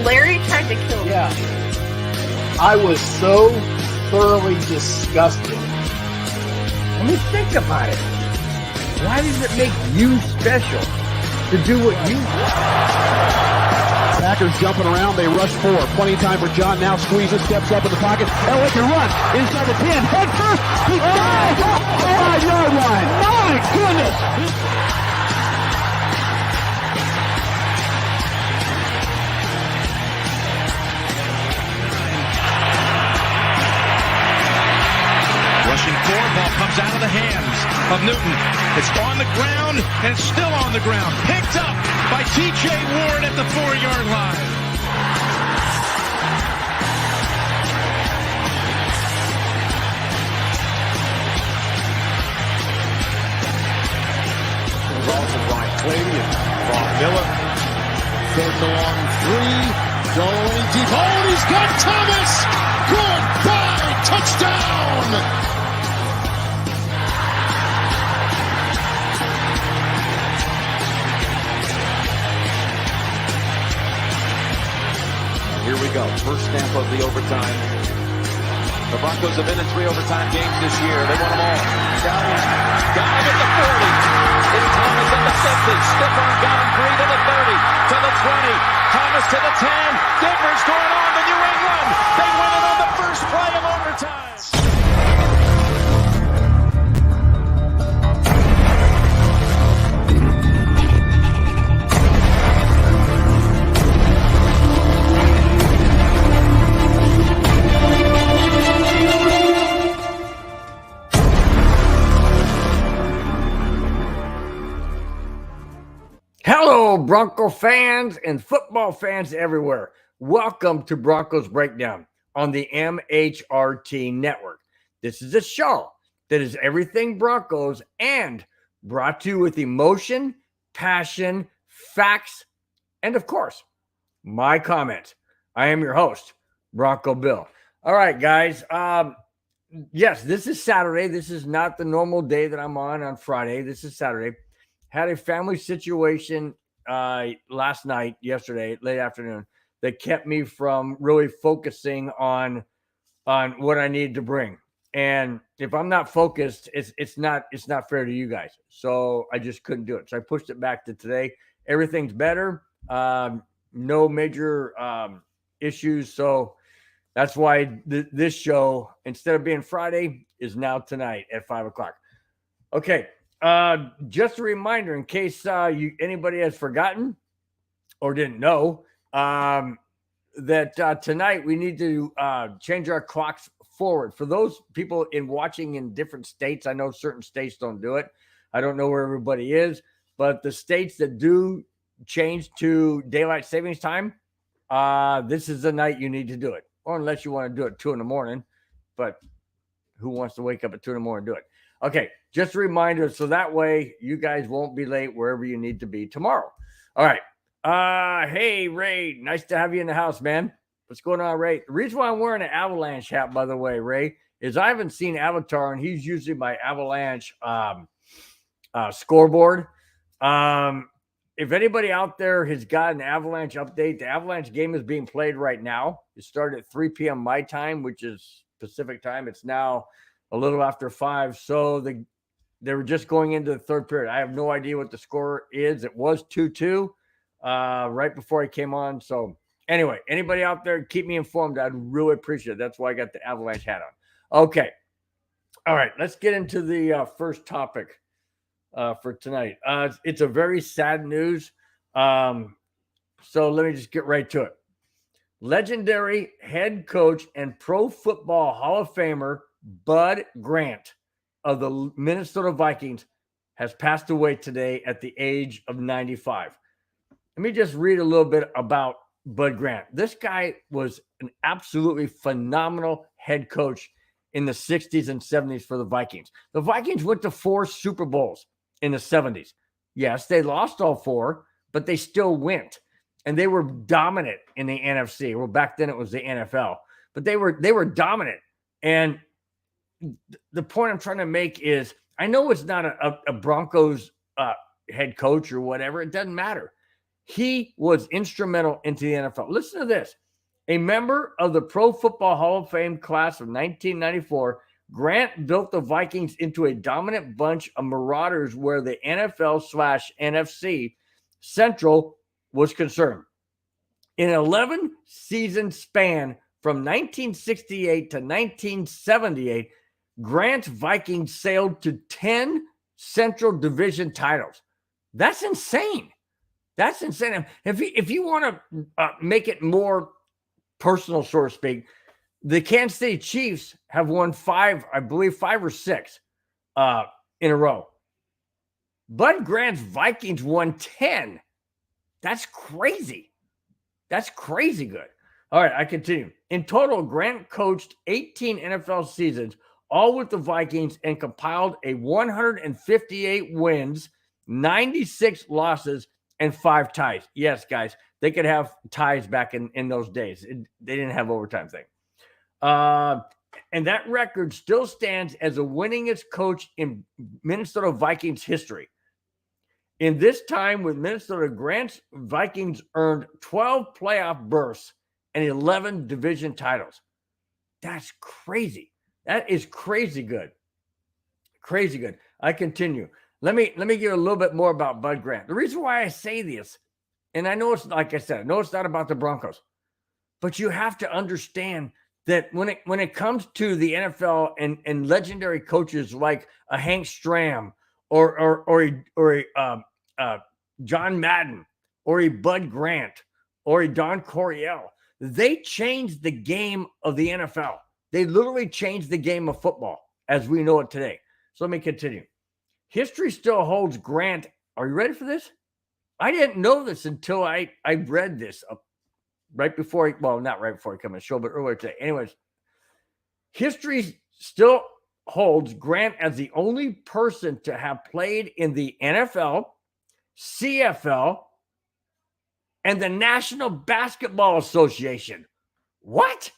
Larry tried to kill me. Yeah. I was so thoroughly disgusted. I mean, think about it. Why does it make you special to do what you do? Packers jumping around. They rush four. Plenty of time for John. Now squeezes, steps up in the pocket. Elliott can run inside the 10. Head first. He 5-yard line. My goodness. Rushing forward, ball comes out of the hands of Newton. It's on the ground, and it's still on the ground. Picked up by T.J. Ward at the 4-yard line. Also Brian Clady and Bob Miller. Third and long 3. Going deep. Oh, and he's got Thomas. Goodbye. Touchdown. Here we go. First snap of the overtime. The Broncos have been in 3 overtime games this year. They won them all. Got him at the 40. It's Thomas at the 50. Stifford got him 3 to the 30. To the 20. Thomas to the 10. Difference going on to New England. They win it on the first play of overtime. Hello, Bronco fans and football fans everywhere. Welcome to Broncos Breakdown on the MHRT Network. This is a show that is everything Broncos and brought to you with emotion, passion, facts, and of course, my comments. I am your host, Bronco Bill. All right, guys. Yes, this is Saturday. This is not the normal day that I'm on Friday. This is Saturday. Had a family situation yesterday, late afternoon, that kept me from really focusing on what I need to bring. And if I'm not focused, it's not fair to you guys. So I just couldn't do it. So I pushed it back to today. Everything's better. No major issues. So that's why this show, instead of being Friday, is now tonight at 5:00. Okay. Just a reminder, in case anybody has forgotten or didn't know, that tonight we need to change our clocks forward. For those people watching in different states, I know certain states don't do it. I don't know where everybody is, but the states that do change to daylight savings time, this is the night you need to do it. Or unless you want to do it 2 a.m, but who wants to wake up at 2 a.m. and do it? Okay, just a reminder, so that way you guys won't be late wherever you need to be tomorrow. All right. Hey, Ray, nice to have you in the house, man. What's going on, Ray? The reason why I'm wearing an Avalanche hat, by the way, Ray, is I haven't seen Avatar, and he's usually my Avalanche scoreboard. If anybody out there has got an Avalanche update, the Avalanche game is being played right now. It started at 3 p.m. my time, which is Pacific time. It's now a little after 5. So they were just going into the third period. I have no idea what the score is. It was 2-2 right before I came on. So anyway, anybody out there, keep me informed. I'd really appreciate it. That's why I got the Avalanche hat on. Okay. All right. Let's get into the first topic for tonight. It's a very sad news. So let me just get right to it. Legendary head coach and Pro Football Hall of Famer Bud Grant of the Minnesota Vikings has passed away today at the age of 95. Let me just read a little bit about Bud Grant. This guy was an absolutely phenomenal head coach in the 60s and 70s for the Vikings. The Vikings went to 4 Super Bowls in the 70s. Yes, they lost all 4, but they still went. And they were dominant in the NFC. Well, back then it was the NFL. But they were dominant. And the point I'm trying to make is, I know it's not a Broncos head coach or whatever. It doesn't matter. He was instrumental into the NFL. Listen to this. A member of the Pro Football Hall of Fame class of 1994, Grant built the Vikings into a dominant bunch of marauders where the NFL/NFC Central was concerned. In an 11-season span from 1968 to 1978, Grant's Vikings sailed to 10 Central Division titles. That's insane. That's insane. If you want to make it more personal, so to speak, the Kansas City Chiefs have won 5 or 6 in a row. Bud Grant's Vikings won 10. That's crazy. That's crazy good. All right, I continue. In total, Grant coached 18 NFL seasons, all with the Vikings, and compiled a 158 wins, 96 losses, and 5 ties. Yes, guys, they could have ties back in those days. They didn't have overtime thing. And that record still stands as the winningest coach in Minnesota Vikings history. In this time with Minnesota, Grant's Vikings earned 12 playoff berths and 11 division titles. That's crazy. That is crazy good. Crazy good. I continue. Let me give you a little bit more about Bud Grant. The reason why I say this, and I know it's, like I said, I know it's not about the Broncos, but you have to understand that when it comes to the NFL and legendary coaches like a Hank Stram or a John Madden or a Bud Grant or a Don Coryell, they changed the game of the NFL. They literally changed the game of football as we know it today. So let me continue. History still holds Grant. Are you ready for this? I didn't know this until I read this right before, not right before I come on the show, but earlier today. Anyways, history still holds Grant as the only person to have played in the NFL, CFL, and the National Basketball Association. What?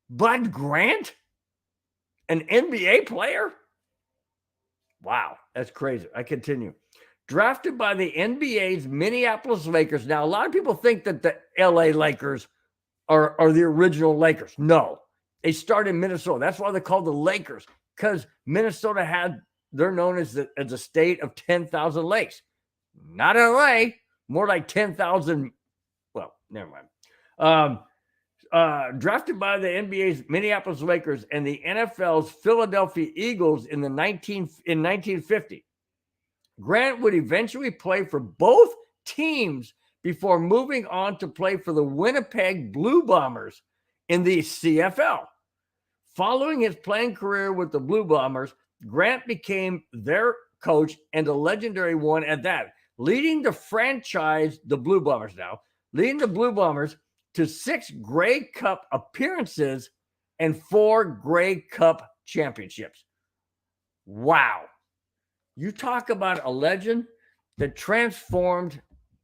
Bud Grant? An NBA player? Wow, that's crazy. I continue. Drafted by the NBA's Minneapolis Lakers. Now, a lot of people think that the LA Lakers are the original Lakers. No, they started in Minnesota. That's why they're called the Lakers, because Minnesota they're known as a state of 10,000 lakes. Not LA, more like 10,000. Well, never mind. Drafted by the NBA's Minneapolis Lakers and the NFL's Philadelphia Eagles in 1950. Grant would eventually play for both teams before moving on to play for the Winnipeg Blue Bombers in the CFL. Following his playing career with the Blue Bombers, Grant became their coach, and a legendary one at that, leading the Blue Bombers to 6 Grey Cup appearances and 4 Grey Cup championships. Wow. You talk about a legend that transformed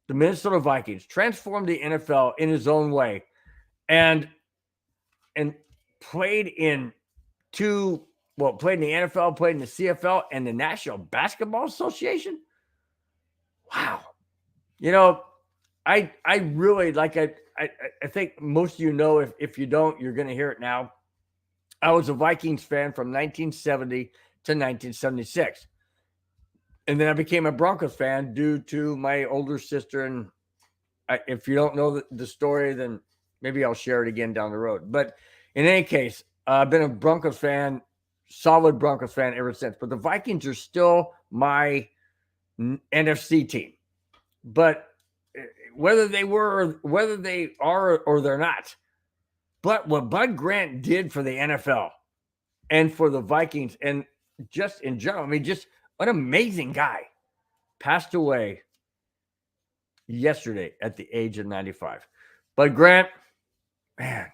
the Minnesota Vikings, transformed the NFL in his own way, and played in the NFL, played in the CFL and the National Basketball Association. Wow. I really like I think most of you know, if you don't, you're going to hear it now. I was a Vikings fan from 1970 to 1976. And then I became a Broncos fan due to my older sister. And if you don't know the story, then maybe I'll share it again down the road. But in any case, I've been a Broncos fan, solid Broncos fan ever since. But the Vikings are still my NFC team. But whether they are or they're not. But what Bud Grant did for the NFL and for the Vikings, and just in general, just an amazing guy, passed away yesterday at the age of 95. Bud Grant, man,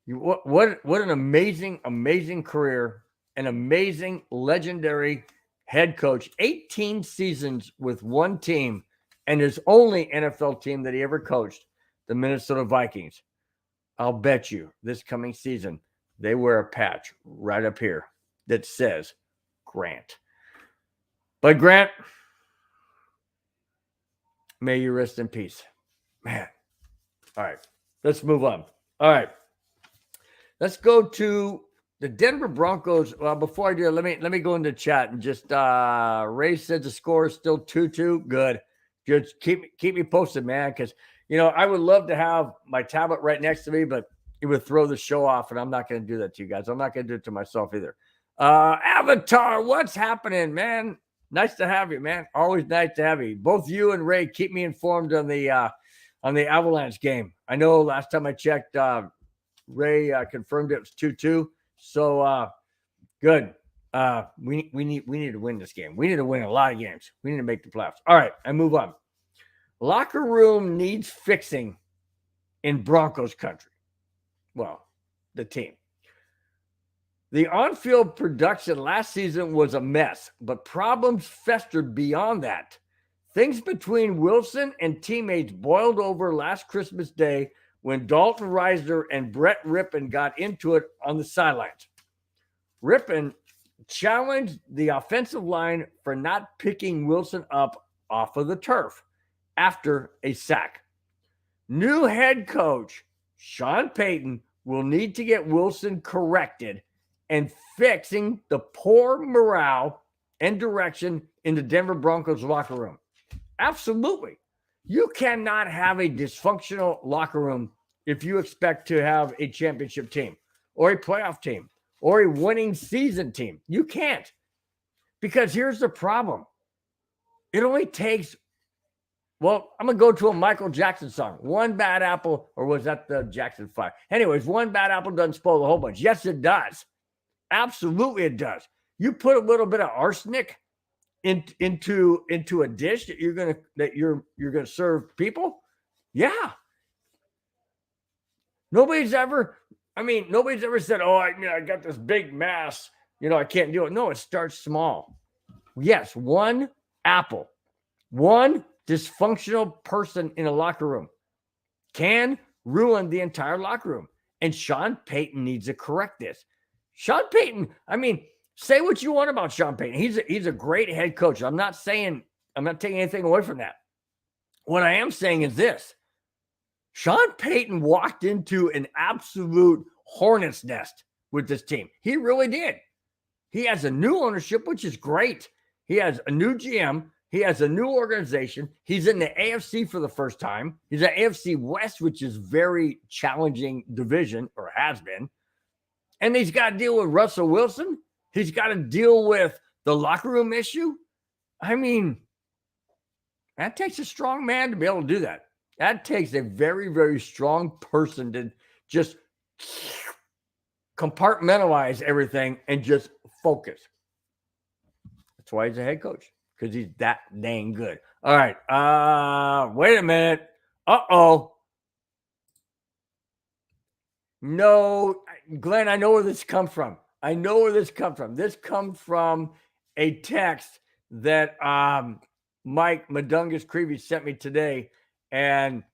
what an amazing career, an amazing, legendary head coach, 18 seasons with one team, and his only NFL team that he ever coached, the Minnesota Vikings. I'll bet you this coming season, they wear a patch right up here that says Grant. But Grant, May you rest in peace. Man. All right. Let's move on. All right. Let's go to the Denver Broncos. Well, before I do that, let me go into chat and just Ray says the score is still 2-2. Good. Just keep me posted, man, because I would love to have my tablet right next to me, but it would throw the show off, and I'm not going to do that to you guys. I'm not going to do it to myself either. Avatar, what's happening, man? Nice to have you, man. Always nice to have you. Both you and Ray keep me informed on the Avalanche game. I know last time I checked, Ray confirmed it was 2-2. So good. We need to win this game. We need to win a lot of games. We need to make the playoffs. All right, I move on. Locker room needs fixing in Broncos country. Well, the team. The on-field production last season was a mess, but problems festered beyond that. Things between Wilson and teammates boiled over last Christmas Day when Dalton Reisner and Brett Rippon got into it on the sidelines. Rippon challenged the offensive line for not picking Wilson up off of the turf after a sack. New head coach Sean Payton will need to get Wilson corrected and fixing the poor morale and direction in the Denver Broncos locker room. Absolutely. You cannot have a dysfunctional locker room if you expect to have a championship team or a playoff team or a winning season team. You can't. Because here's the problem. It only takes, well, I'm going to go to a Michael Jackson song. One bad apple, or was that the Jackson 5? Anyways, one bad apple doesn't spoil the whole bunch. Yes, it does. Absolutely it does. You put a little bit of arsenic into a dish that you're gonna serve people. Yeah. Nobody's ever said, "Oh, I got this big mass, I can't do it." No, it starts small. Yes, one apple, one dysfunctional person in a locker room can ruin the entire locker room. And Sean Payton needs to correct this. Sean Payton, say what you want about Sean Payton. He's a great head coach. I'm not taking anything away from that. What I am saying is this. Sean Payton walked into an absolute hornet's nest with this team. He really did. He has a new ownership, which is great. He has a new GM. He has a new organization. He's in the AFC for the first time. He's in AFC West, which is very challenging division, or has been. And he's got to deal with Russell Wilson. He's got to deal with the locker room issue. That takes a strong man to be able to do that. That takes a very, very strong person to just compartmentalize everything and just focus. That's why he's a head coach, because he's that dang good. All right. Wait a minute. Uh-oh. No, Glenn, I know where this comes from. This comes from a text that Mike Madungus Creevy sent me today, and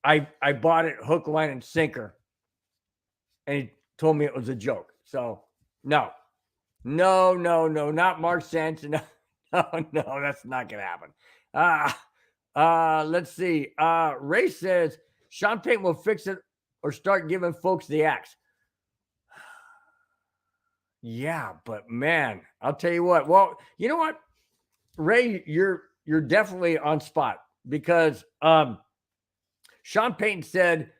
I bought it hook, line, and sinker, and he told me it was a joke. So, no, not Mark Sanchez. No, that's not going to happen. Let's see. Ray says Sean Payton will fix it or start giving folks the axe. Yeah, but man, I'll tell you what. Well, you know what, Ray, you're definitely on spot, because Sean Payton said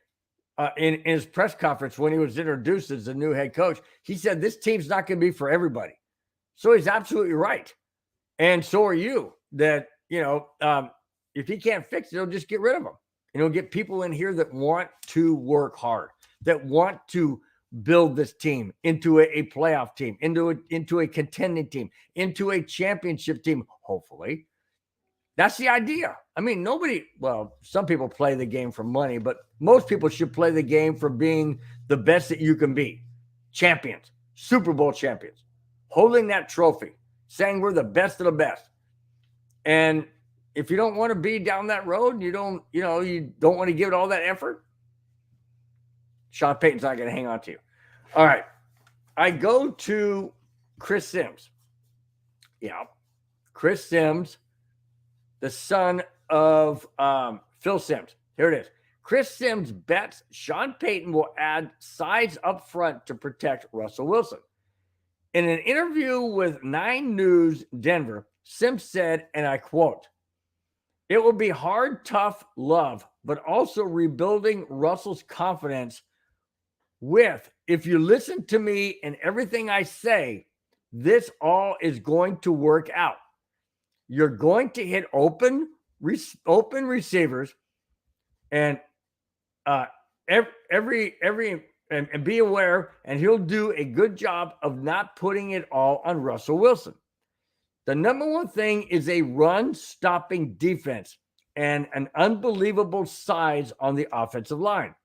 in his press conference when he was introduced as the new head coach, he said this team's not going to be for everybody. So he's absolutely right, and so are you. That if he can't fix it, he'll just get rid of them. And he'll get people in here that want to work hard, that want to build this team into a playoff team, into a contending team, into a championship team, hopefully. That's the idea. Some people play the game for money, but most people should play the game for being the best that you can be. Champions, Super Bowl champions, holding that trophy, saying we're the best of the best. And if you don't want to be down that road, you don't want to give it all that effort, Sean Payton's not going to hang on to you. All right. I go to Chris Sims. Yeah. Chris Sims, the son of Phil Simms. Here it is. Chris Simms bets Sean Payton will add size up front to protect Russell Wilson. In an interview with 9 News Denver, Simms said, and I quote, "It will be hard, tough love, but also rebuilding Russell's confidence with, if you listen to me and everything I say, this all is going to work out. You're going to hit open receivers and and be aware, and he'll do a good job of not putting it all on Russell Wilson. The number one thing is a run-stopping defense and an unbelievable size on the offensive line.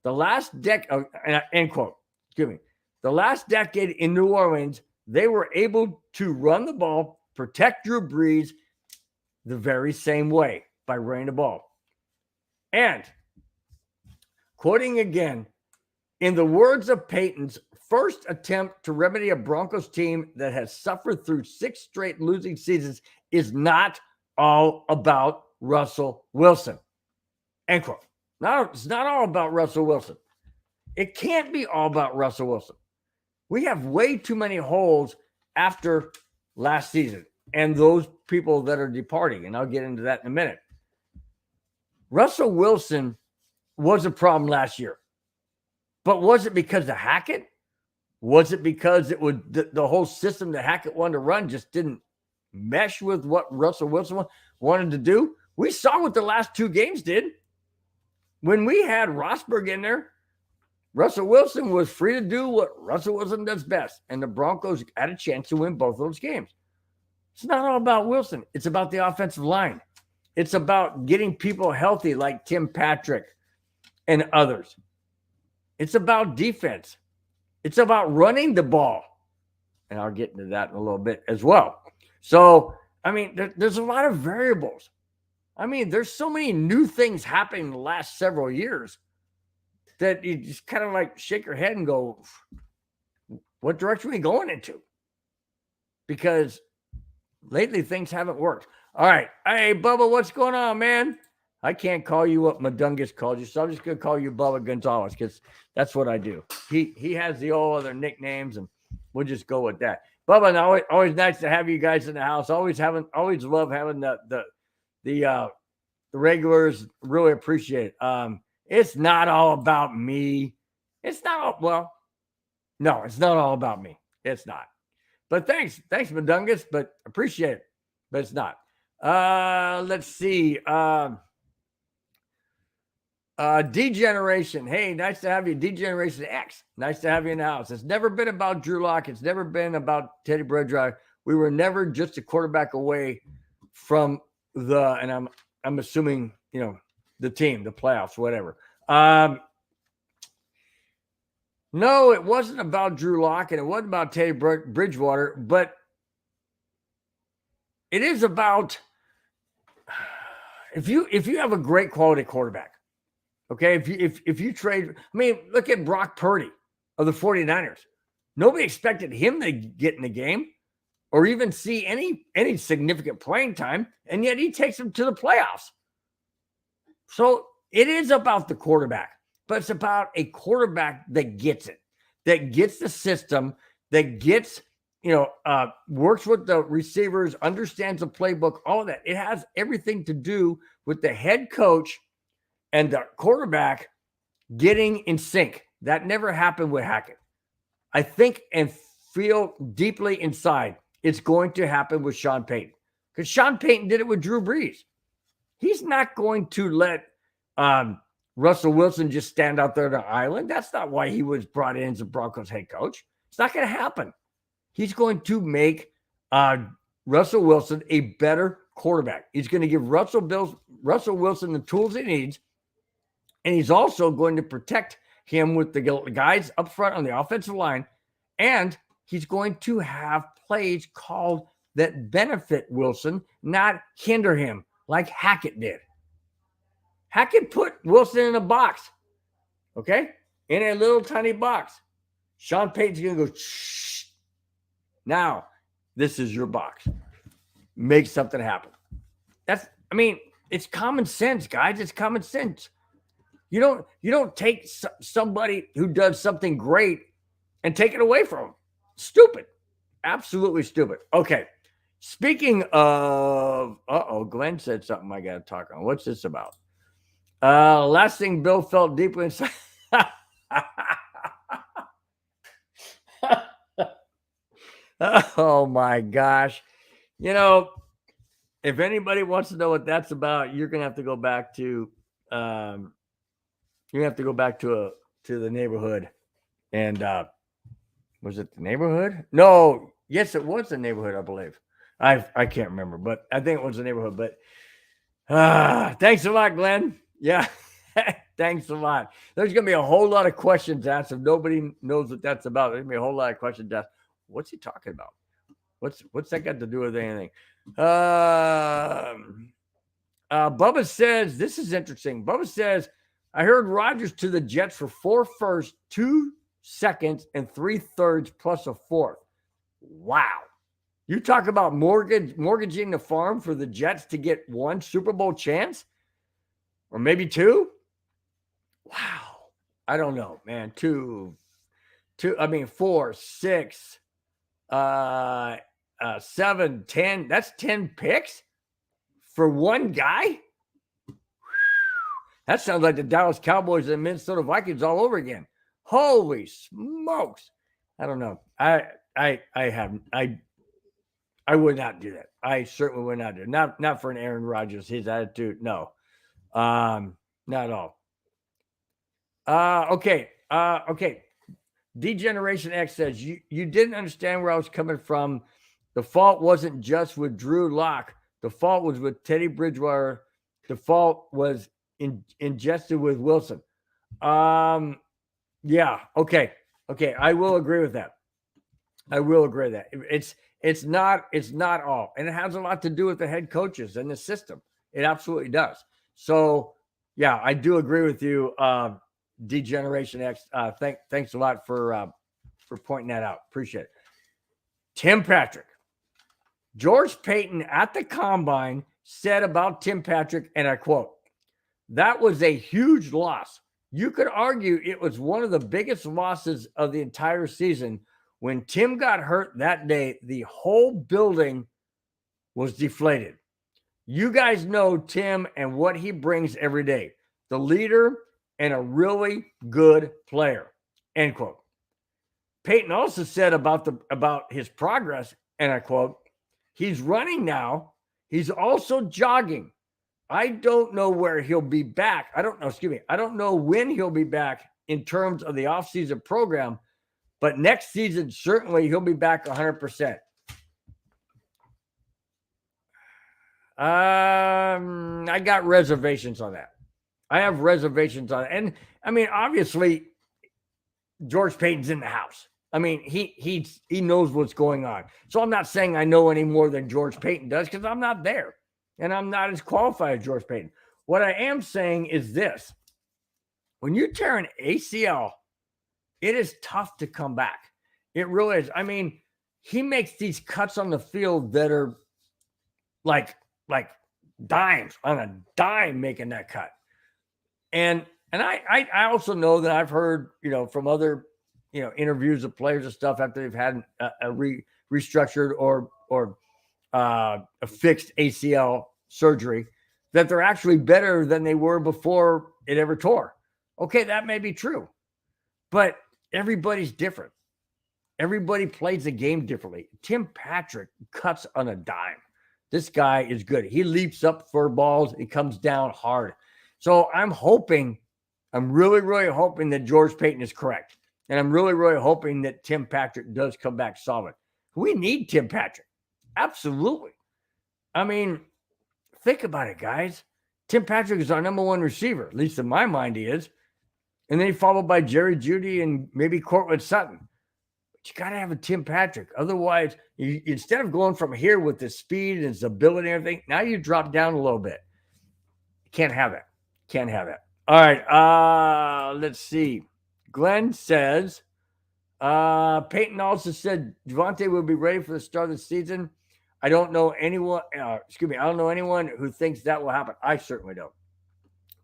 The last decade," end quote. Excuse me. "The last decade in New Orleans, they were able to run the ball, protect Drew Brees the very same way by running the ball." And quoting again, "In the words of Payton's first attempt to remedy a Broncos team that has suffered through 6 straight losing seasons is not all about Russell Wilson." End quote. It's not all about Russell Wilson. It can't be all about Russell Wilson. We have way too many holes after last season and those people that are departing, and I'll get into that in a minute. Russell Wilson was a problem last year, but was it because of Hackett? Was it because it was the whole system that Hackett wanted to run just didn't mesh with what Russell Wilson wanted to do? We saw what the last 2 games did. When we had Rosberg in there, Russell Wilson was free to do what Russell Wilson does best, and the Broncos had a chance to win both those games. It's not all about Wilson. It's about the offensive line. It's about getting people healthy like Tim Patrick and others. It's about defense. It's about running the ball. And I'll get into that in a little bit as well. So, I mean, there's a lot of variables. I mean, there's so many new things happening in the last several years that you just kind of like shake your head and go, what direction are we going into? Because lately things haven't worked. All right. Hey, Bubba, what's going on, man? I can't call you what Madungus called you, so I'm just going to call you Bubba Gonzalez because that's what I do. He has the old other nicknames, and we'll just go with that. Bubba, always nice to have you guys in the house. Always love having the regulars. Really appreciate it. It's not all about me. It's not all about me. It's not. But thanks, Madungus, but appreciate it. But it's not. Let's see. D-Generation. Hey, nice to have you. D-Generation X. Nice to have you in the house. It's never been about Drew Lock. It's never been about Teddy Bridgewater. We were never just a quarterback away from and I'm assuming, the team, the playoffs, whatever. No, it wasn't about Drew Lock and it wasn't about Teddy Bridgewater, but it is about if you have a great quality quarterback, okay, if you trade, I mean, look at Brock Purdy of the 49ers. Nobody expected him to get in the game or even see any significant playing time, and yet he takes them to the playoffs. So it is about the quarterback, but it's about a quarterback that gets it, that gets the system, that gets, works with the receivers, understands the playbook, all of that. It has everything to do with the head coach and the quarterback getting in sync. That never happened with Hackett. I think and feel deeply inside it's going to happen with Sean Payton, because Sean Payton did it with Drew Brees. He's not going to let Russell Wilson just stand out there on the island. That's not why he was brought in as a Broncos head coach. It's not going to happen. He's going to make Russell Wilson a better quarterback. He's going to give Russell Wilson the tools he needs, and he's also going to protect him with the guys up front on the offensive line, and he's going to have plays called that benefit Wilson, not hinder him like Hackett did. Hackett put Wilson in a box, okay? In a little tiny box. Sean Payton's going to go, shh. Now, this is your box. Make something happen. It's common sense, guys. It's common sense. You don't take somebody who does something great and take it away from them. Stupid. Absolutely stupid. Okay. Speaking of, Glenn said something I got to talk on. What's this about? Last thing Bill felt deeply inside. Oh my gosh. You know, if anybody wants to know what that's about, you're gonna have to go back to the neighborhood. And was it the neighborhood? No, yes, it was the neighborhood, I believe. I can't remember, but I think it was the neighborhood. But thanks a lot, Glenn. Yeah. Thanks a lot. There's going to be a whole lot of questions asked. If nobody knows what that's about, there's going to be a whole lot of questions asked. What's he talking about? What's that got to do with anything? Bubba says, this is interesting. Bubba says, I heard Rodgers to the Jets for 4 firsts, 2 seconds, and 3/3 plus a 4th. Wow. You talk about mortgaging the farm for the Jets to get 1 Super Bowl chance? Or maybe 2? Wow. I don't know, man. 4, 6, 7, 10. That's 10 picks for one guy? That sounds like the Dallas Cowboys and Minnesota Vikings all over again. Holy smokes. I don't know. I would not do that. I certainly would not do it. Not for an Aaron Rodgers, his attitude. No. Not at all. Okay. Degeneration X says, you didn't understand where I was coming from. The fault wasn't just with Drew Lock. The fault was with Teddy Bridgewater. The fault was ingested with Wilson. Yeah. Okay. I will agree with that. It's not all. And it has a lot to do with the head coaches and the system. It absolutely does. So yeah, I do agree with you. Degeneration X. Thanks a lot for pointing that out. Appreciate it. Tim Patrick. George Payton at the combine said about Tim Patrick, and I quote, "That was a huge loss. You could argue it was one of the biggest losses of the entire season. When Tim got hurt that day, the whole building was deflated. You guys know Tim and what he brings every day. The leader and a really good player." End quote. Payton also said about his progress, and I quote, "He's running now. He's also jogging. I don't know where he'll be back. I don't know when he'll be back in terms of the offseason program, but next season, certainly he'll be back 100%. I got reservations on that. I have reservations on it. And I mean, obviously, George Payton's in the house. I mean, he knows what's going on. So I'm not saying I know any more than George Payton does, because I'm not there. And I'm not as qualified as George Payton. What I am saying is this. When you tear an ACL, it is tough to come back. It really is. I mean, he makes these cuts on the field that are like dimes, on a dime making that cut. And I also know that I've heard, from other, interviews of players and stuff after they've had a restructured or a fixed ACL surgery, that they're actually better than they were before it ever tore. Okay, that may be true, but everybody's different. Everybody plays the game differently. Tim Patrick cuts on a dime. This guy is good. He leaps up for balls. He comes down hard. So I'm really, really hoping that George Payton is correct. And I'm really, really hoping that Tim Patrick does come back solid. We need Tim Patrick. Absolutely. I mean, think about it, guys. Tim Patrick is our number 1 receiver. At least in my mind, he is. And then he followed by Jerry Jeudy and maybe Courtland Sutton. But you got to have a Tim Patrick. Otherwise, instead of going from here with his speed and his ability and everything, now you drop down a little bit. Can't have that. Can't have that. All right. Let's see. Glenn says, Peyton also said Javonte will be ready for the start of the season. I don't know anyone. I don't know anyone who thinks that will happen. I certainly don't.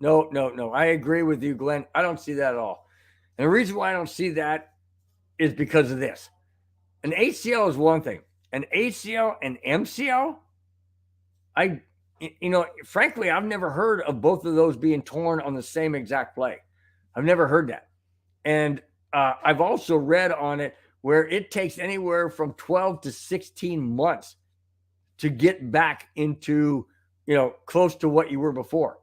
No. I agree with you, Glenn. I don't see that at all. And the reason why I don't see that is because of this. An ACL is one thing. An ACL and MCL, frankly, I've never heard of both of those being torn on the same exact play. I've never heard that. And I've also read on it where it takes anywhere from 12 to 16 months to get back into, close to what you were before.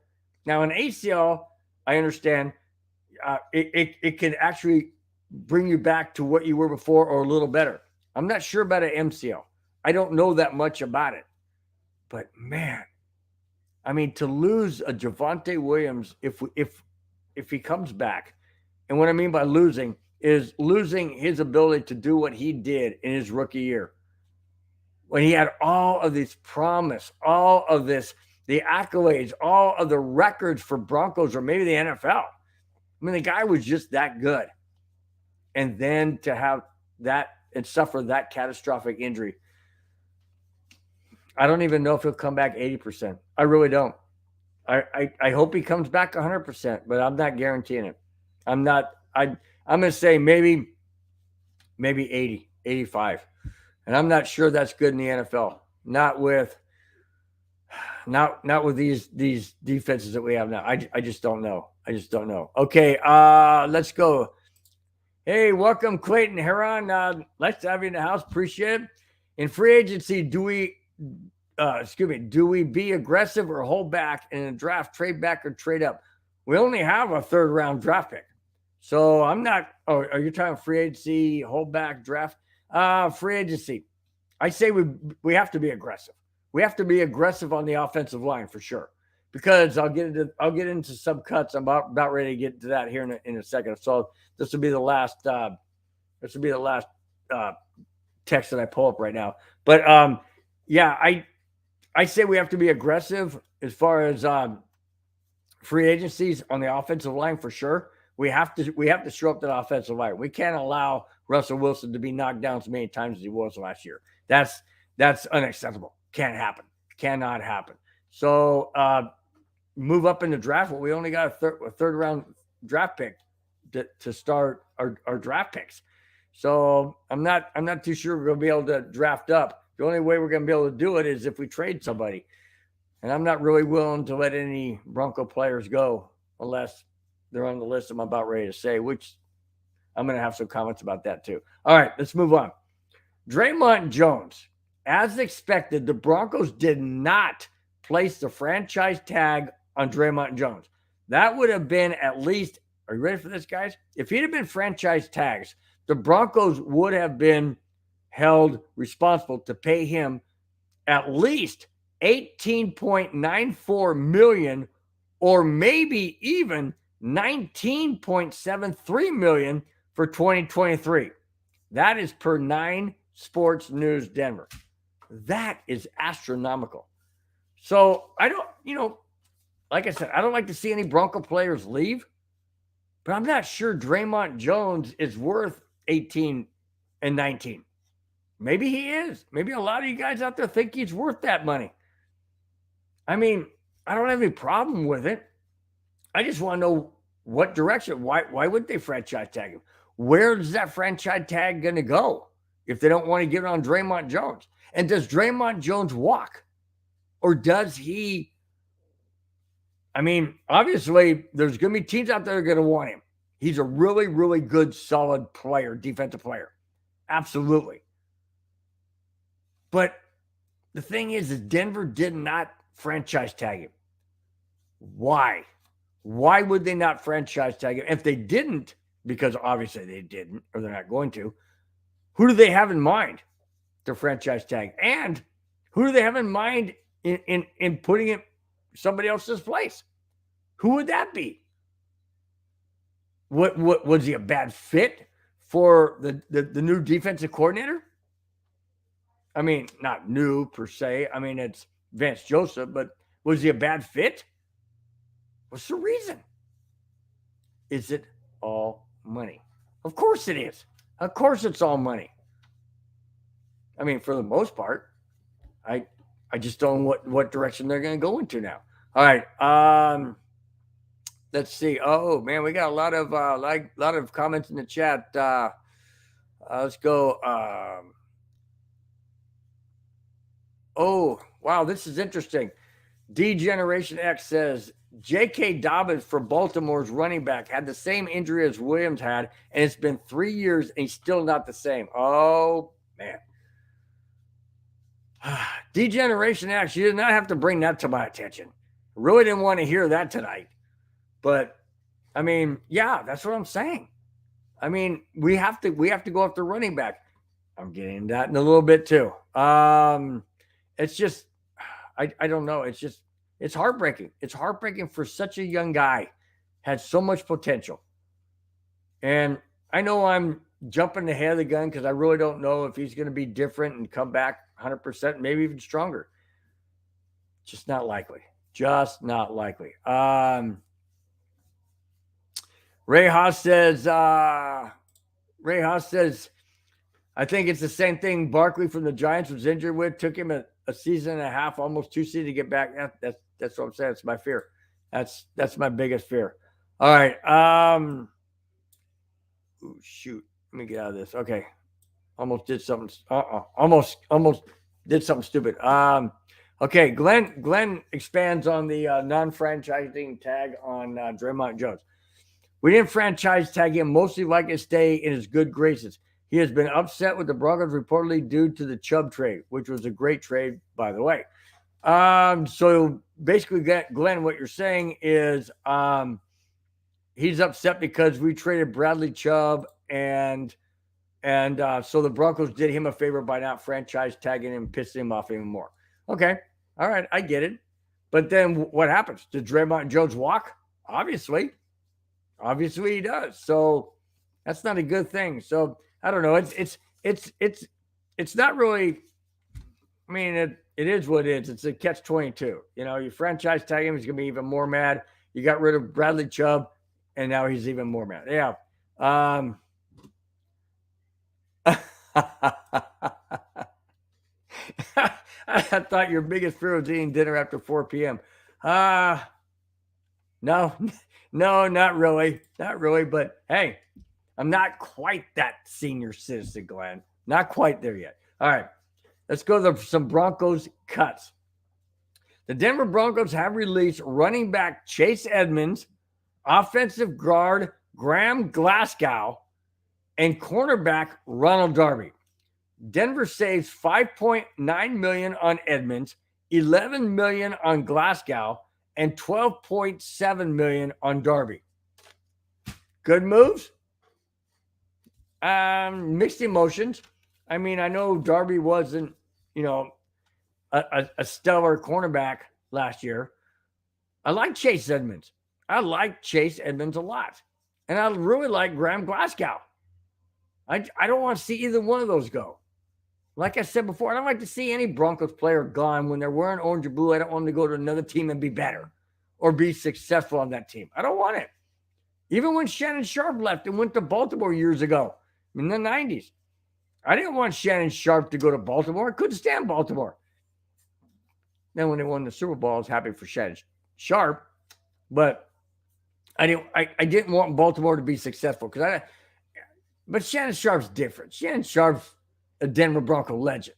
Now, an ACL, I understand, it can actually bring you back to what you were before or a little better. I'm not sure about an MCL. I don't know that much about it. But, man, I mean, to lose a Javonte Williams if he comes back, and what I mean by losing is losing his ability to do what he did in his rookie year, when he had all of this promise, all of this, the accolades, all of the records for Broncos or maybe the NFL. I mean, the guy was just that good. And then to have that and suffer that catastrophic injury, I don't even know if he'll come back 80%. I really don't. I hope he comes back 100%, but I'm not guaranteeing it. I'm going to say maybe 80, 85. And I'm not sure that's good in the NFL. Not with these defenses that we have now. I just don't know. Okay, let's go. Hey, welcome, Clayton Heron. Nice to have you in the house. Appreciate it. In free agency, do we be aggressive or hold back in a draft, trade back or trade up? We only have a third round draft pick. So I'm not, are you talking free agency, hold back, draft? Free agency. I say we have to be aggressive. We have to be aggressive on the offensive line for sure, because I'll get into some cuts. I'm about ready to get to that here in a second. So this will be the last text that I pull up right now. But I say we have to be aggressive as far as free agencies on the offensive line for sure. We have to show up to the offensive line. We can't allow Russell Wilson to be knocked down as many times as he was last year. That's unacceptable. Can't happen. Cannot happen. So move up in the draft. Well, we only got a third round draft pick to start our draft picks. So I'm not too sure we're going to be able to draft up. The only way we're going to be able to do it is if we trade somebody. And I'm not really willing to let any Bronco players go unless they're on the list I'm about ready to say, which I'm going to have some comments about that too. All right, let's move on. Draymond Jones. As expected, the Broncos did not place the franchise tag on Draymond Jones. That would have been at least, are you ready for this, guys? If he'd have been franchise tags, the Broncos would have been held responsible to pay him at least $18.94 million or maybe even $19.73 million for 2023. That is per 9 Sports News Denver. That is astronomical. So I don't, like I said, I don't like to see any Bronco players leave, but I'm not sure Draymond Jones is worth 18 and 19. Maybe he is. Maybe a lot of you guys out there think he's worth that money. I mean, I don't have any problem with it. I just want to know what direction. Why would they franchise tag him? Where is that franchise tag going to go if they don't want to get it on Draymond Jones? And does Draymond Jones walk? Or does he? I mean, obviously, there's going to be teams out there that are going to want him. He's a really, really good, solid player, defensive player. Absolutely. But the thing is Denver did not franchise tag him. Why? Why would they not franchise tag him? If they didn't, because obviously they didn't, or they're not going to, who do they have in mind to franchise tag? And who do they have in mind in putting him somebody else's place? Who would that be? What was he a bad fit for the new defensive coordinator? I mean, not new per se. I mean, it's Vance Joseph, but was he a bad fit? What's the reason? Is it all money? Of course it is. Of course it's all money. I mean, for the most part. I just don't know what direction they're going to go into now. All right. Let's see. Oh man, we got a lot of comments in the chat. Let's go. Oh wow, this is interesting. D Generation X says J.K. Dobbins for Baltimore's running back had the same injury as Williams had, and it's been 3 years and he's still not the same. Oh man. D Generation X, you did not have to bring that to my attention. Really didn't want to hear that tonight. But I mean, yeah, that's what I'm saying. I mean, we have to go after running back. I'm getting that in a little bit too. It's just I don't know. It's heartbreaking. It's heartbreaking for such a young guy, had so much potential. And I know I'm jumping ahead of the gun because I really don't know if he's going to be different and come back 100%, maybe even stronger. Just not likely. Just not likely. Ray Haas says, I think it's the same thing Barkley from the Giants was injured with. Took him a season and a half, almost 2 seasons to get back. That's what I'm saying. It's my fear. That's my biggest fear. All right. Ooh, shoot. Let me get out of this. Okay. Almost did something. Almost did something stupid. Okay. Glenn expands on the non-franchising tag on Draymond Jones. We didn't franchise tag him, mostly like to stay in his good graces. He has been upset with the Broncos reportedly due to the Chubb trade, which was a great trade, by the way. So basically, Glenn, what you're saying is he's upset because we traded Bradley Chubb, and so the Broncos did him a favor by not franchise tagging him, pissing him off even more. Okay, all right, I get it. But then what happens? Did Draymond Jones walk? Obviously he does. So that's not a good thing. So I don't know. It's not really. I mean, it is what it is. It's a catch-22. You know, you franchise tag him, he's gonna be even more mad. You got rid of Bradley Chubb, and now he's even more mad. Yeah. I thought your biggest fear was eating dinner after 4 p.m. No, not really. Not really. But hey, I'm not quite that senior citizen, Glenn. Not quite there yet. All right. Let's go to some Broncos cuts. The Denver Broncos have released running back Chase Edmonds, offensive guard Graham Glasgow, and cornerback Ronald Darby. Denver saves $5.9 million on Edmonds, $11 million on Glasgow, and $12.7 million on Darby. Good moves. Mixed emotions. I mean, I know Darby wasn't, a stellar cornerback last year. I like Chase Edmonds. I like Chase Edmonds a lot. And I really like Graham Glasgow. I don't want to see either one of those go. Like I said before, I don't like to see any Broncos player gone when they're wearing orange and blue. I don't want them to go to another team and be better or be successful on that team. I don't want it. Even when Shannon Sharp left and went to Baltimore years ago in the 90s, I didn't want Shannon Sharp to go to Baltimore. I couldn't stand Baltimore. Then when they won the Super Bowl, I was happy for Shannon Sharp, but I didn't want Baltimore to be successful but Shannon Sharp's different. Shannon Sharp's a Denver Bronco legend.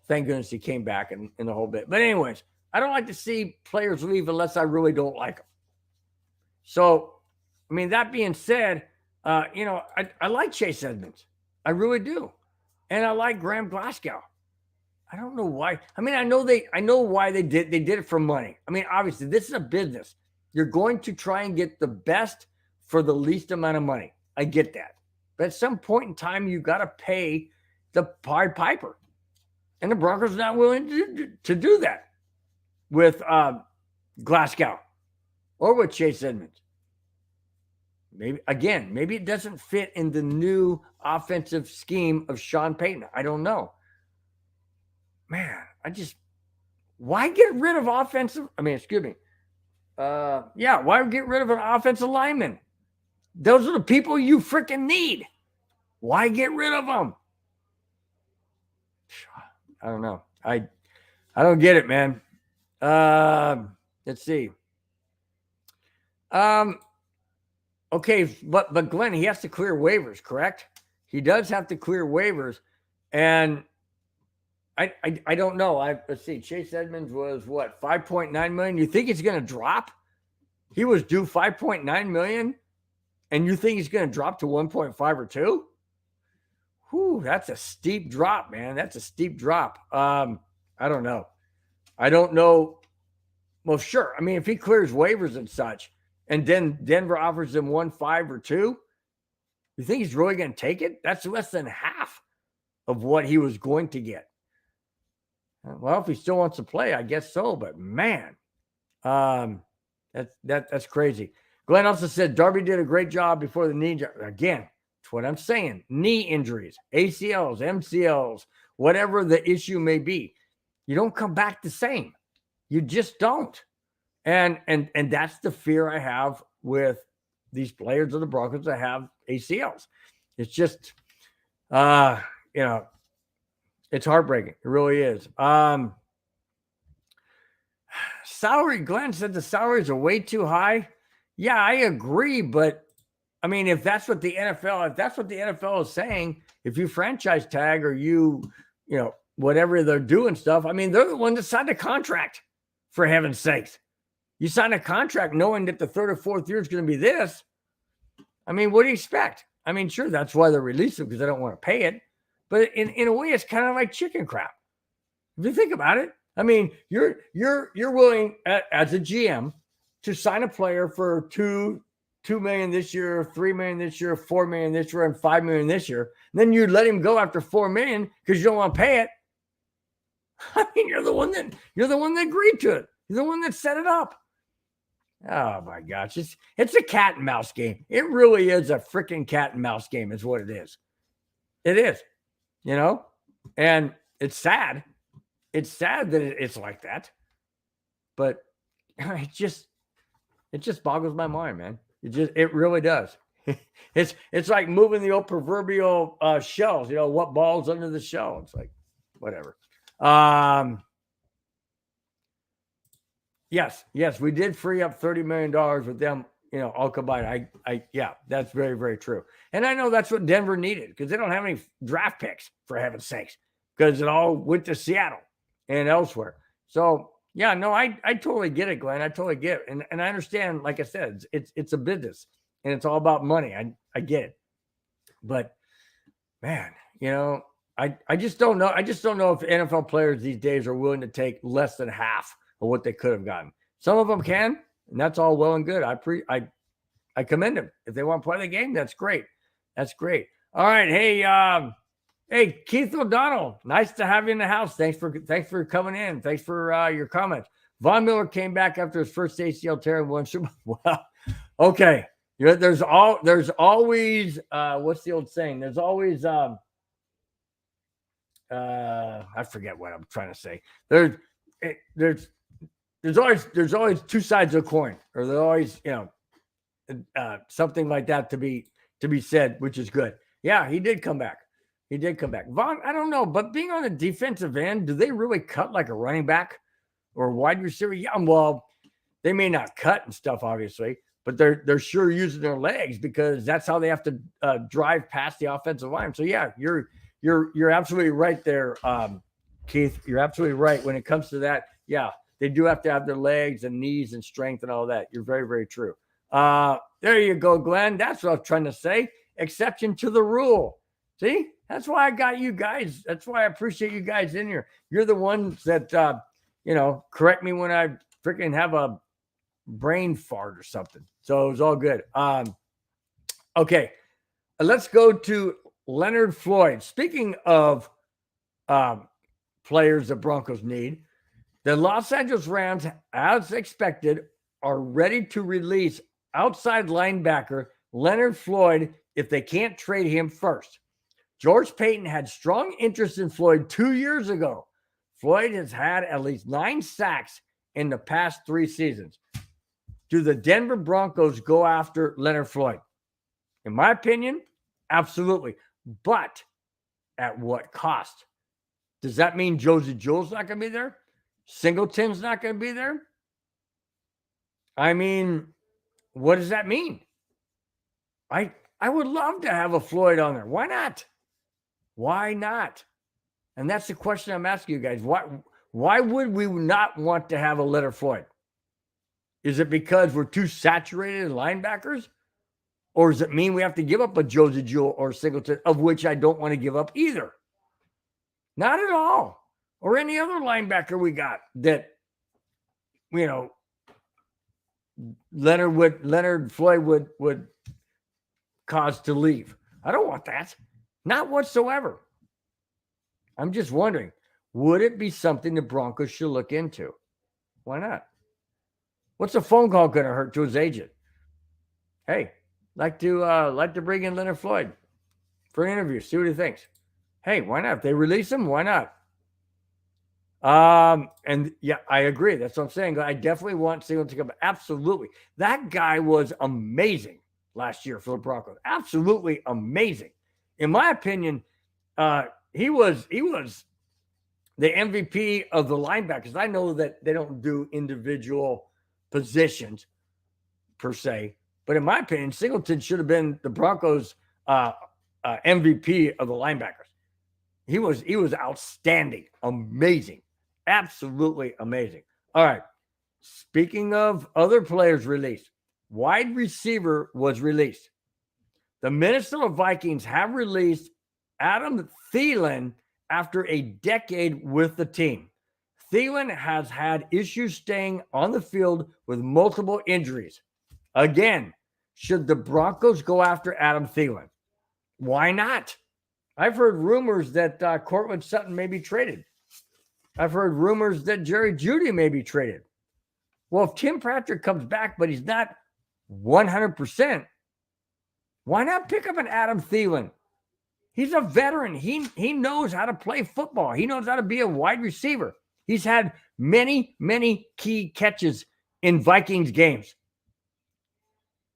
Thank goodness he came back in the whole bit. But anyways, I don't like to see players leave unless I really don't like them. So, I mean, that being said, I like Chase Edmonds. I really do. And I like Graham Glasgow. I don't know why. I mean, I know why they did it for money. I mean, obviously, this is a business. You're going to try and get the best for the least amount of money. I get that. But at some point in time, you got to pay the Pied Piper. And the Broncos are not willing to do that with Glasgow or with Chase Edmonds. Maybe it doesn't fit in the new offensive scheme of Sean Payton. I don't know. Man, why get rid of offensive? I mean, excuse me. Why get rid of an offensive lineman? Those are the people you freaking need. Why get rid of them? I don't know. I don't get it, man. Let's see. Okay, but Glenn, he has to clear waivers, correct? He does have to clear waivers, and I don't know. Let's see. Chase Edmonds was what, 5.9 million? You think he's going to drop? He was due 5.9 million, and you think he's going to drop to 1.5 or 2? Whew, that's a steep drop, man. That's a steep drop. I don't know. I don't know. Well, sure. I mean, if he clears waivers and such, and then Denver offers him 1.5 or 2, you think he's really going to take it? That's less than half of what he was going to get. Well, if he still wants to play, I guess so. But man, that's crazy. Glenn also said Darby did a great job before the knee. Again, that's what I'm saying. Knee injuries, ACLs, MCLs, whatever the issue may be, you don't come back the same. You just don't. And that's the fear I have with these players of the Broncos that have ACLs. It's just, it's heartbreaking. It really is. Salary, Glenn said the salaries are way too high. Yeah, I agree. But I mean, if that's what the NFL is saying, if you franchise tag or you whatever they're doing stuff, I mean, they're the one that signed a contract, for heaven's sakes. You sign a contract knowing that the third or fourth year is going to be this. I mean, what do you expect? I mean, sure, that's why they're releasing because they don't want to pay it. But in a way, it's kind of like chicken crap. If you think about it, I mean, you're willing as a GM to sign a player for $2 million this year, $3 million this year, $4 million this year, and $5 million this year. And then you let him go after $4 million because you don't want to pay it. I mean, you're the one that agreed to it. You're the one that set it up. Oh my gosh, it's a cat and mouse game. It really is a freaking cat and mouse game, is what it is. It is, and it's sad. It's sad that it's like that, but it just boggles my mind, man. It really does. It's like moving the old proverbial shells. What ball's under the shell? It's like whatever. Yes, we did free up $30 million with them, all combined. Yeah, that's very, very true. And I know that's what Denver needed because they don't have any draft picks, for heaven's sakes, because it all went to Seattle and elsewhere. So, yeah, no, I totally get it, Glenn. I totally get it. And I understand, like I said, it's a business and it's all about money. I get it. But, man, I just don't know. I just don't know if NFL players these days are willing to take less than half of what they could have gotten. Some of them can, and that's all well and good. I commend them. If they want to play the game, that's great. That's great. All right. Hey, Keith O'Donnell. Nice to have you in the house. Thanks for coming in. Thanks for your comments. Von Miller came back after his first ACL tear and won Super Bowl. Well, okay. There's always what's the old saying? There's always I forget what I'm trying to say. There's always two sides of a coin, or there's always something like that to be said, which is good. Yeah, he did come back. Vaughn, I don't know, but being on the defensive end, do they really cut like a running back or a wide receiver? Yeah, well, they may not cut and stuff, obviously, but they're sure using their legs because that's how they have to drive past the offensive line. So yeah, you're absolutely right there, Keith. You're absolutely right when it comes to that. Yeah, they do have to have their legs and knees and strength and all that. You're very, very true. There you go, Glenn. That's what I was trying to say. Exception to the rule. See, that's why I got you guys. That's why I appreciate you guys in here. You're the ones that, correct me when I freaking have a brain fart or something. So it was all good. Okay, let's go to Leonard Floyd. Speaking of players the Broncos need, the Los Angeles Rams, as expected, are ready to release outside linebacker Leonard Floyd if they can't trade him first. George Payton had strong interest in Floyd 2 years ago. Floyd has had at least 9 sacks in the past 3 seasons. Do the Denver Broncos go after Leonard Floyd? In my opinion, absolutely. But at what cost? Does that mean Josie Jewell's not going to be there? Singleton's not going to be there. I mean, what does that mean? I would love to have a Floyd on there. Why not? Why not? And that's the question I'm asking you guys. Why would we not want to have a Leonard Floyd? Is it because we're too saturated in linebackers? Or does it mean we have to give up a Josie Jewell or Singleton, of which I don't want to give up either? Not at all. Or any other linebacker we got that, you know, Leonard Floyd would cause to leave. I don't want that. Not whatsoever. I'm just wondering, would it be something the Broncos should look into? Why not? What's a phone call going to hurt to his agent? Hey, like to bring in Leonard Floyd for an interview, see what he thinks. Hey, why not? If they release him, why not? And yeah, I agree. That's what I'm saying. I definitely want Singleton to come back. Absolutely. That guy was amazing last year for the Broncos. Absolutely amazing. In my opinion, he was the MVP of the linebackers. I know that they don't do individual positions per se, but in my opinion, Singleton should have been the Broncos MVP of the linebackers. He was outstanding, amazing, absolutely amazing. All right. Speaking of other players released, wide receiver was released. The Minnesota Vikings have released Adam Thielen after a decade with the team. Thielen has had issues staying on the field with multiple injuries. Again, should the Broncos go after Adam Thielen? Why not? I've heard rumors that Cortland Sutton may be traded. I've heard rumors that Jerry Jeudy may be traded. Well, if Tim Patrick comes back, but he's not 100%, why not pick up an Adam Thielen? He's a veteran. He knows how to play football. He knows how to be a wide receiver. He's had many, many key catches in Vikings games.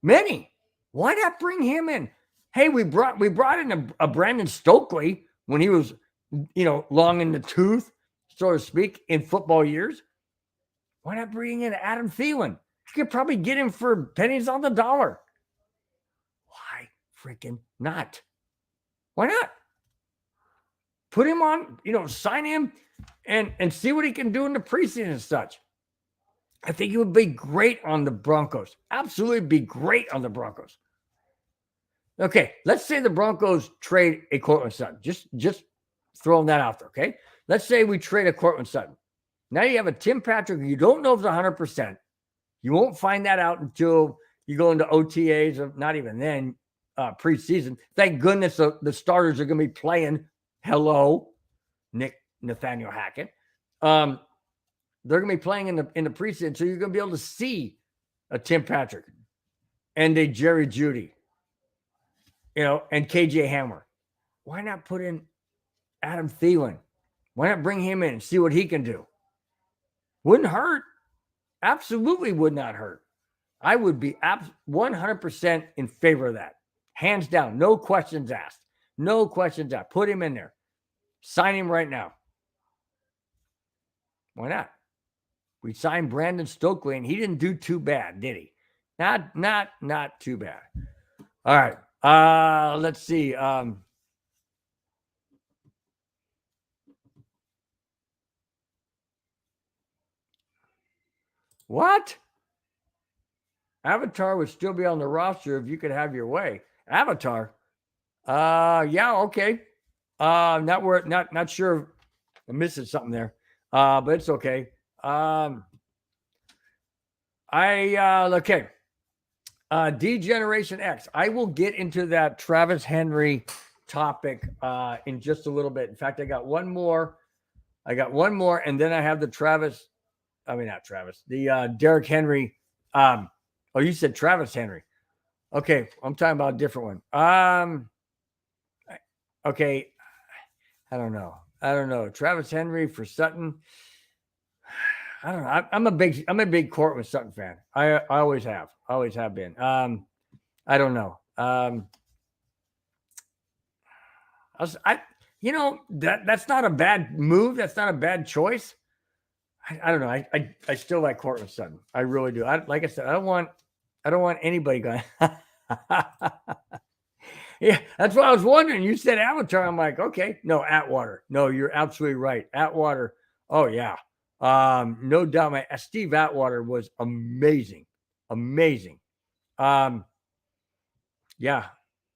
Many. Why not bring him in? Hey, we brought in a Brandon Stokely when he was, long in the tooth, so to speak, in football years. Why not bring in Adam Thielen? You could probably get him for pennies on the dollar. Why freaking not? Why not? Put him on, sign him and see what he can do in the preseason and such. I think he would be great on the Broncos. Absolutely be great on the Broncos. Okay, let's say the Broncos trade a Cortland Sutton. Just throwing that out there, okay? Let's say we trade a Cortland Sutton. Now you have a Tim Patrick. You don't know if it's 100%. You won't find that out until you go into OTAs, or not even then, preseason. Thank goodness the starters are going to be playing. Hello, Nathaniel Hackett. They're going to be playing in the preseason, so you're going to be able to see a Tim Patrick and a Jerry Jeudy, and KJ Hamler. Why not put in Adam Thielen? Why not bring him in and see what he can do? Wouldn't hurt. Absolutely would not hurt. I would be 100% in favor of that. Hands down. No questions asked. No questions asked. Put him in there. Sign him right now. Why not? We signed Brandon Stokely, and he didn't do too bad, did he? Not too bad. All right. Let's see. What? Avatar would still be on the roster if you could have your way. Avatar? Yeah, okay. Not sure. I'm missing something there. But it's okay. Okay. D-Generation X. I will get into that Travis Henry topic in just a little bit. In fact, I got one more, and then I have the Derrick Henry. You said Travis Henry. Okay, I'm talking about a different one. Okay, I don't know. Travis Henry for Sutton. I don't know. I'm a big Cortland Sutton fan. I always have been. I don't know. That's not a bad move. That's not a bad choice. I don't know. I still like Cortland Sutton. I really do. Like I said, I don't want anybody going. Yeah, that's what I was wondering. You said Avatar. I'm like, okay, no, Atwater. No, you're absolutely right. Atwater. Oh yeah, no doubt. Steve Atwater was amazing, amazing. Yeah,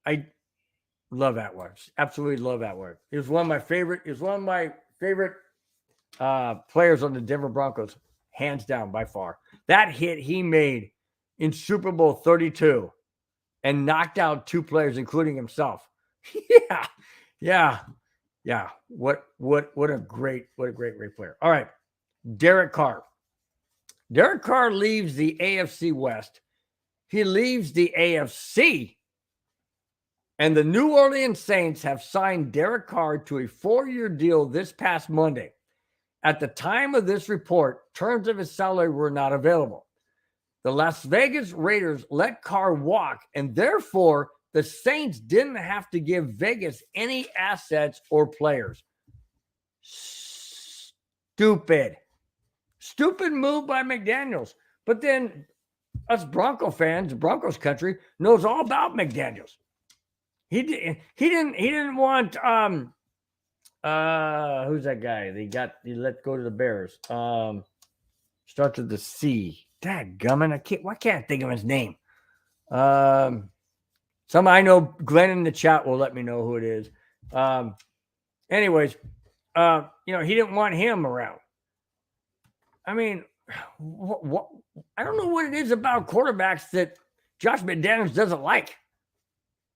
I love Atwater. Absolutely love Atwater. He was one of my favorite. He was one of my favorite players on the Denver Broncos, hands down by far. That hit he made in Super Bowl 32 and knocked out 2 players, including himself. Yeah. What a great player. All right, Derek Carr. Derek Carr leaves the AFC West. He leaves the AFC. And the New Orleans Saints have signed Derek Carr to a 4-year deal this past Monday. At the time of this report, terms of his salary were not available. The Las Vegas Raiders let Carr walk, and therefore the Saints didn't have to give Vegas any assets or players. Stupid move by McDaniels. But then us Bronco fans, Broncos country, knows all about McDaniels. He didn't want who's that guy? He let go to the Bears. Starts with the C. Dadgummit. Why can't I think of his name? Some I know Glenn in the chat will let me know who it is. Anyways, he didn't want him around. I mean, what I don't know what it is about quarterbacks that Josh McDaniels doesn't like.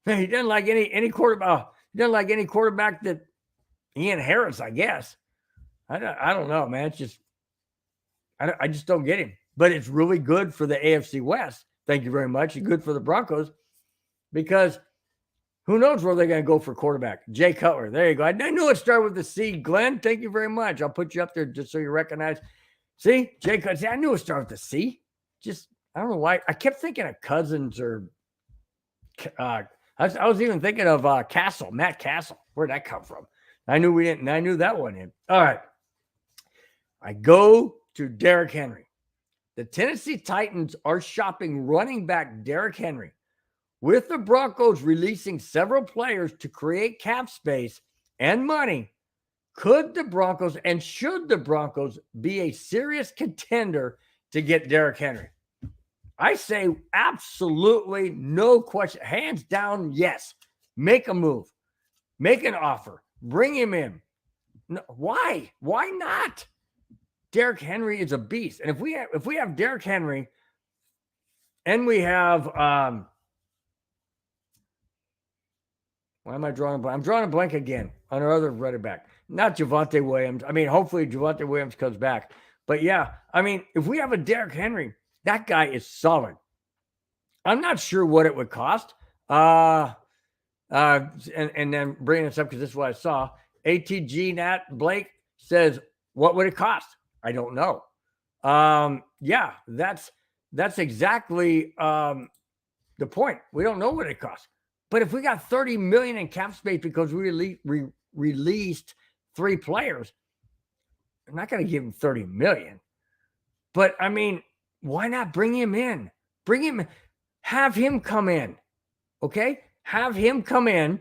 He doesn't like any quarterback. He doesn't like any quarterback that he inherits, I guess. I don't know, man. It's just I just don't get him. But it's really good for the AFC West. Thank you very much. It's good for the Broncos because who knows where they're going to go for quarterback. Jay Cutler. There you go. I knew it started with the C. Glenn, thank you very much. I'll put you up there just so you recognize. See, Jay Cutler. See, I knew it started with the C. Just, I don't know why. I kept thinking of Cousins or I was even thinking of Castle, Matt Castle. Where'd that come from? I knew we didn't. I knew that one in. All right. I go to Derrick Henry. The Tennessee Titans are shopping running back Derrick Henry, with the Broncos releasing several players to create cap space and money. Could the Broncos and should the Broncos be a serious contender to get Derrick Henry? I say absolutely no question. Hands down, yes. Make a move. Make an offer. Bring him in. No, why? Why not? Derrick Henry is a beast. And if we have Derrick Henry and we have why am I drawing a blank? I'm drawing a blank again on our other running back. Not Javonte Williams. I mean, hopefully Javonte Williams comes back. But yeah, I mean, if we have a Derrick Henry, that guy is solid. I'm not sure what it would cost. And then bringing this up because this is what I saw. ATG Nat Blake says, what would it cost? I don't know. Yeah, that's exactly the point. We don't know what it costs. But if we got $30 million in cap space because we released 3 players, I'm not going to give him $30 million. But I mean, why not bring him in? Bring him, have him come in. Okay? Have him come in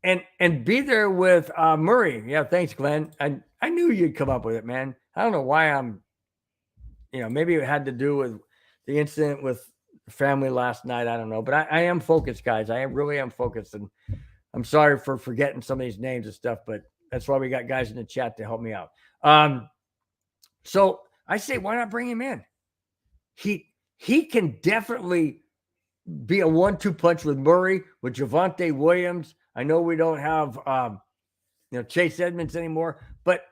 and be there with Murray. Yeah, thanks, Glenn. I knew you'd come up with it, man. I don't know why I'm, maybe it had to do with the incident with family last night. I don't know, but I am focused, guys. I really am focused, and I'm sorry for forgetting some of these names and stuff, but that's why we got guys in the chat to help me out. So I say, why not bring him in? He can definitely be a 1-2 punch with Murray, with Javonte Williams. I know we don't have Chase Edmonds anymore, but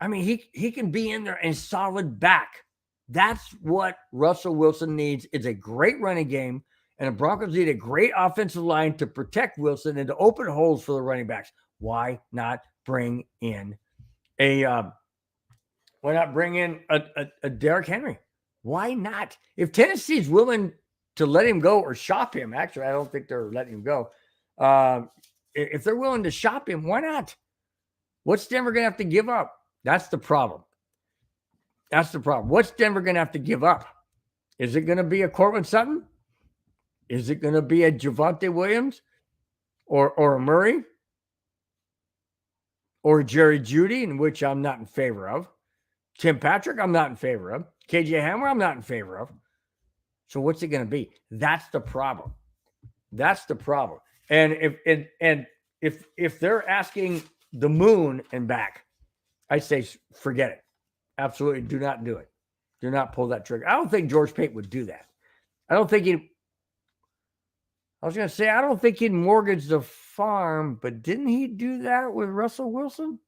I mean he can be in there and solid back. That's what Russell Wilson needs. Is a great running game, and the Broncos need a great offensive line to protect Wilson and to open holes for the running backs. Why not bring in a Derrick Henry? Why not? If Tennessee's willing to let him go or shop him, actually, I don't think they're letting him go. If they're willing to shop him, why not? What's Denver going to have to give up? That's the problem. That's the problem. What's Denver going to have to give up? Is it going to be a Cortland Sutton? Is it going to be a Javonte Williams or a Murray or Jerry Jeudy, in which I'm not in favor of? Tim Patrick, I'm not in favor of. KJ Hamler, I'm not in favor of. So what's it going to be? That's the problem. That's the problem. And if they're asking the moon and back, I say forget it. Absolutely do not do it. Do not pull that trigger. I don't think George Payton would do that. I don't think I don't think he'd mortgage the farm, but didn't he do that with Russell Wilson?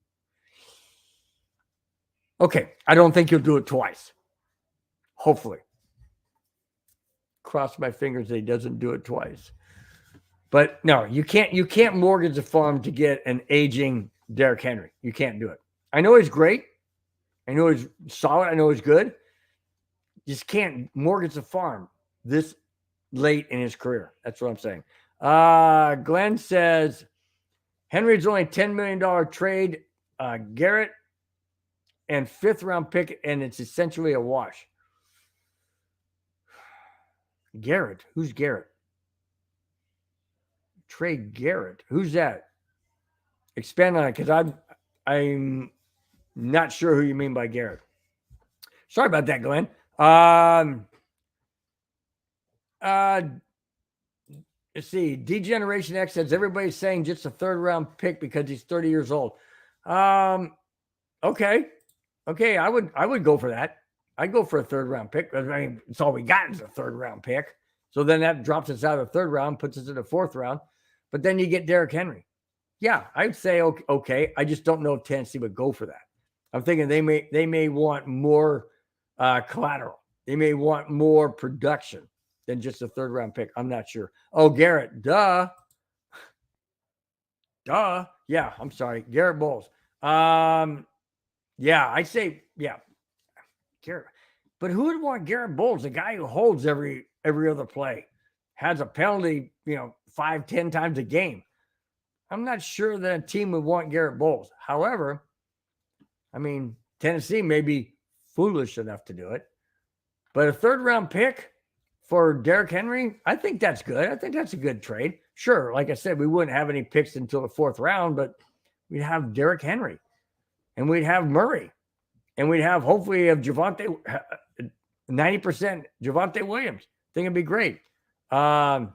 Okay, I don't think he'll do it twice. Hopefully. Cross my fingers that he doesn't do it twice. But no, you can't mortgage a farm to get an aging Derrick Henry. You can't do it. I know he's great. I know he's solid. I know he's good. Just can't mortgage a farm this late in his career. That's what I'm saying. Glenn says Henry's only $10 million trade. Garrett and 5th round pick, and it's essentially a wash. Garrett. Who's Garrett? Trade Garrett. Who's that? Expand on it, because I'm not sure who you mean by Garrett. Sorry about that, Glenn. Let's see. D-Generation X says everybody's saying just a 3rd round pick because he's 30 years old. Okay. I would go for that. I'd go for a 3rd round pick. I mean, it's all we got is a 3rd round pick. So then that drops us out of the 3rd round, puts us in the 4th round. But then you get Derrick Henry. Yeah, I'd say okay. I just don't know if Tennessee would go for that. I'm thinking they may want more collateral. They may want more production than just a 3rd round pick. I'm not sure. Oh, Garrett, duh. Yeah, I'm sorry, Garrett Bowles. Yeah, I say Garrett. But who would want Garrett Bowles? The guy who holds every other play, has a penalty, 5-10 times a game. I'm not sure that a team would want Garrett Bowles. However, I mean, Tennessee may be foolish enough to do it. But a 3rd round pick for Derrick Henry, I think that's good. I think that's a good trade. Sure, like I said, we wouldn't have any picks until the 4th round, but we'd have Derrick Henry, and we'd have Murray, and we'd have hopefully 90% Javonte Williams. I think it'd be great. Wow.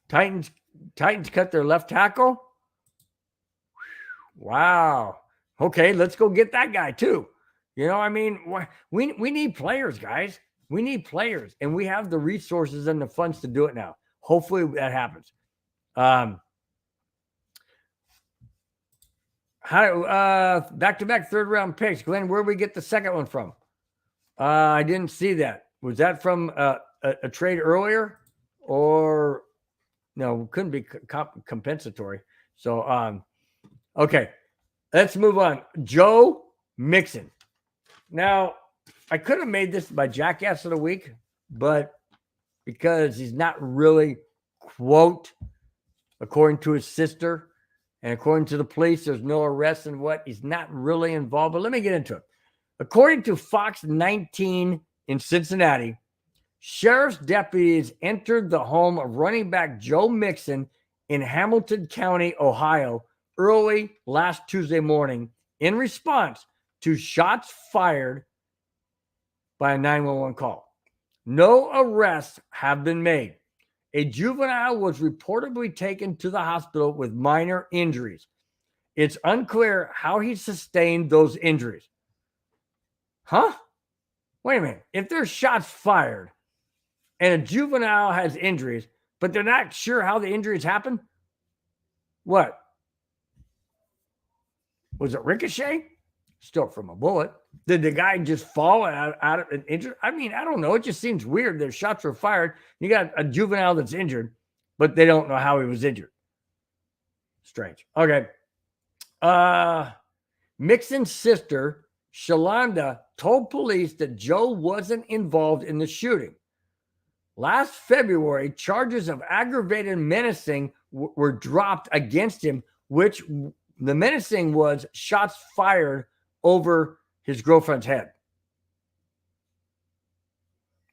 Titans cut their left tackle. Wow. Okay, let's go get that guy too. I mean, we need players, guys. We need players, and we have the resources and the funds to do it now. Hopefully that happens. Back-to-back 3rd round picks. Glenn, where did we get the 2nd one from? I didn't see that. Was that from a trade earlier, or no? Couldn't be compensatory. So, okay, let's move on. Joe Mixon. Now, I could have made this my Jackass of the Week, but because he's not really, quote, according to his sister and according to the police, there's no arrest and what, he's not really involved. But let me get into it. According to Fox 19 in Cincinnati, sheriff's deputies entered the home of running back Joe Mixon in Hamilton County, Ohio, early last Tuesday morning in response to shots fired by a 911 call. No arrests have been made. A juvenile was reportedly taken to the hospital with minor injuries. It's unclear how he sustained those injuries. Huh? Wait a minute. If there's shots fired and a juvenile has injuries, but they're not sure how the injuries happened, what? Was it ricochet? Still from a bullet. Did the guy just fall out of an injury? I mean, I don't know. It just seems weird. Their shots were fired. You got a juvenile that's injured, but they don't know how he was injured. Strange. Okay. Mixon's sister, Shalonda, told police that Joe wasn't involved in the shooting. Last February, charges of aggravated menacing were dropped against him, which The menacing was shots fired over his girlfriend's head.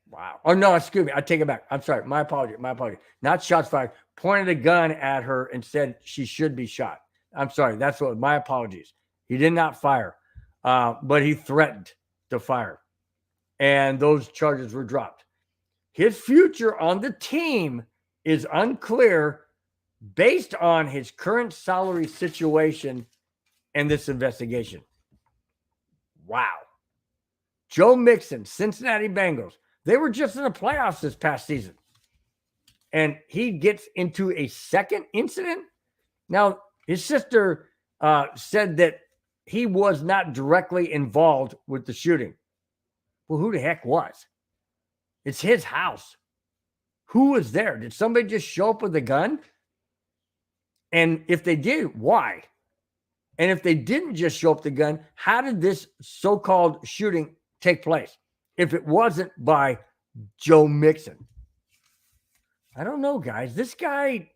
Wow. Oh, no, excuse me. I take it back. I'm sorry. My apology. Not shots fired. Pointed a gun at her and said she should be shot. I'm sorry. That's what, my apologies. He did not fire, but he threatened to fire. And those charges were dropped. His future on the team is unclear based on his current salary situation and this investigation. Wow. Joe Mixon, Cincinnati Bengals. They were just in the playoffs this past season. And he gets into a second incident. Now, his sister said that he was not directly involved with the shooting. Well, who the heck was? It's his house. Who was there? Did somebody just show up with a gun? And if they did, why? And if they didn't just show up with the gun, how did this so-called shooting take place? If it wasn't by Joe Mixon. I don't know, guys. This guy,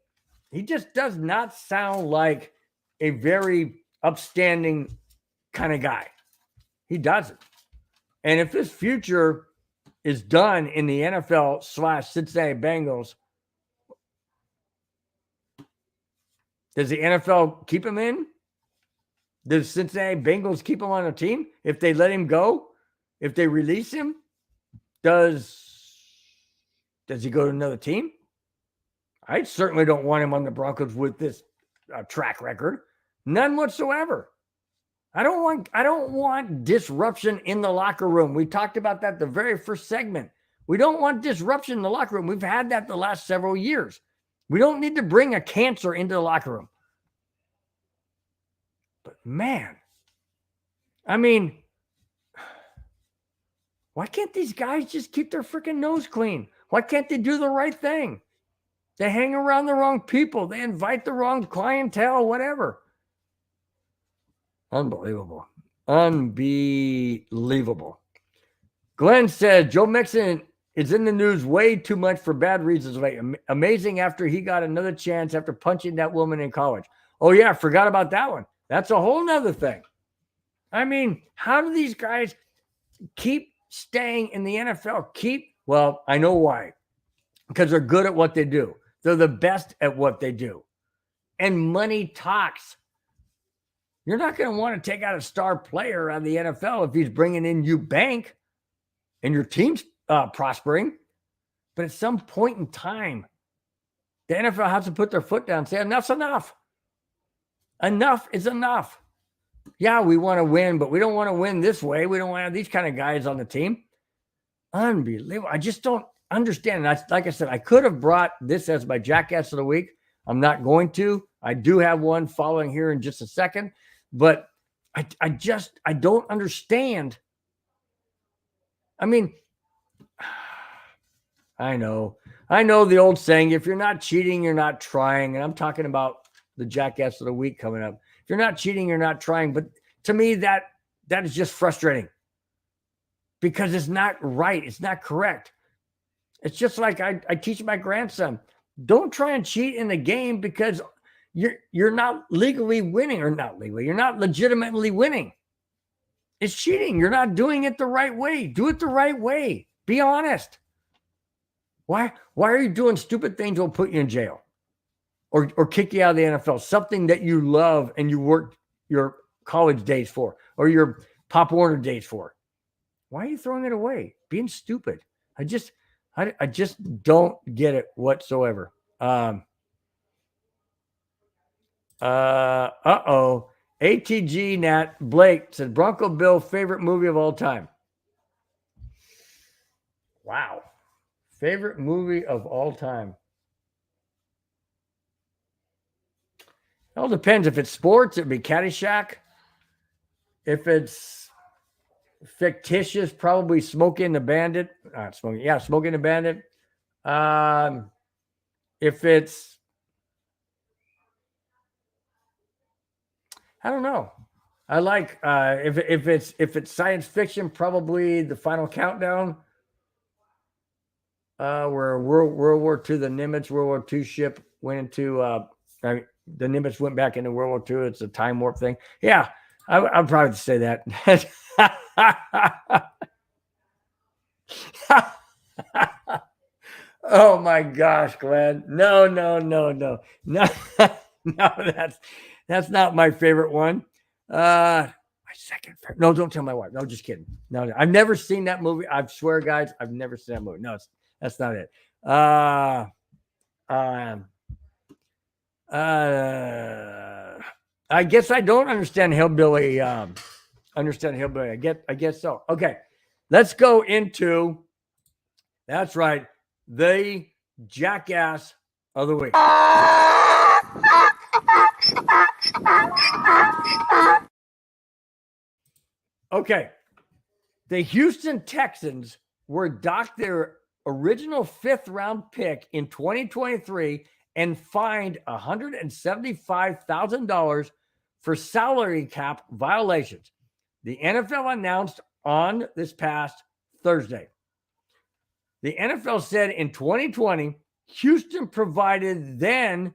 he just does not sound like a very upstanding kind of guy. He doesn't. And if his future is done in the NFL / Cincinnati Bengals, does the NFL keep him in? Does Cincinnati Bengals keep him on the team? If they let him go, if they release him, does he go to another team? I certainly don't want him on the Broncos with this track record. None whatsoever. I don't want disruption in the locker room. We talked about that the very first segment. We don't want disruption in the locker room. We've had that the last several years. We don't need to bring a cancer into the locker room. But man, I mean, why can't these guys just keep their freaking nose clean? Why can't they do the right thing? They hang around the wrong people. They invite the wrong clientele, whatever. Unbelievable. Unbelievable. Glenn said Joe Mixon is in the news way too much for bad reasons. Like, amazing after he got another chance after punching that woman in college. Oh, yeah, I forgot about that one. That's a whole nother thing. I mean, how do these guys keep staying in the NFL? Well, I know why. Because they're good at what they do. They're the best at what they do. And money talks. You're not going to want to take out a star player out of the NFL if he's bringing in you bank and your team's prospering. But at some point in time, the NFL has to put their foot down and say, enough's enough. Enough is enough. Yeah, we want to win, but we don't want to win this way. We don't want to have these kind of guys on the team. Unbelievable. I just don't understand. And like I said, I could have brought this as my Jackass of the Week. I'm not going to. I do have one following here in just a second. But I don't understand. I mean, I know the old saying, if you're not cheating, you're not trying. And I'm talking about the Jackass of the Week coming up. If you're not cheating, you're not trying. But to me, that is just frustrating because it's not right. It's not correct. It's just like I teach my grandson, don't try and cheat in the game because you're not legally winning, or not legally. You're not legitimately winning. It's cheating. You're not doing it the right way. Do it the right way. Be honest. Why are you doing stupid things that will put you in jail or kick you out of the NFL? Something that you love and you worked your college days for or your Pop Warner days for. Why are you throwing it away? Being stupid. I just don't get it whatsoever. ATG Nat Blake said Bronco Bill favorite movie of all time. Wow. Favorite movie of all time. It all depends. If it's sports, it'd be Caddyshack. If it's fictitious, probably Smokey and the Bandit. Smokey and the Bandit. If it's, I don't know. I like if it's science fiction, probably The Final Countdown. Where World War II, the Nimitz World War II ship went into the Nimitz went back into World War II. It's a time warp thing. Yeah, I'm proud to say that. Oh my gosh, Glenn. No. No, that's not my favorite one. My second favorite. No, don't tell my wife. No, just kidding. No, I've never seen that movie. I swear, guys, I've never seen that movie. No, that's not it. I guess I don't understand hillbilly. I guess so. Okay, let's go into. That's right. The jackass of the week. Okay. The Houston Texans were docked their original 5th round pick in 2023 and fined $175,000 for salary cap violations. The NFL announced on this past Thursday. The NFL said in 2020, Houston provided then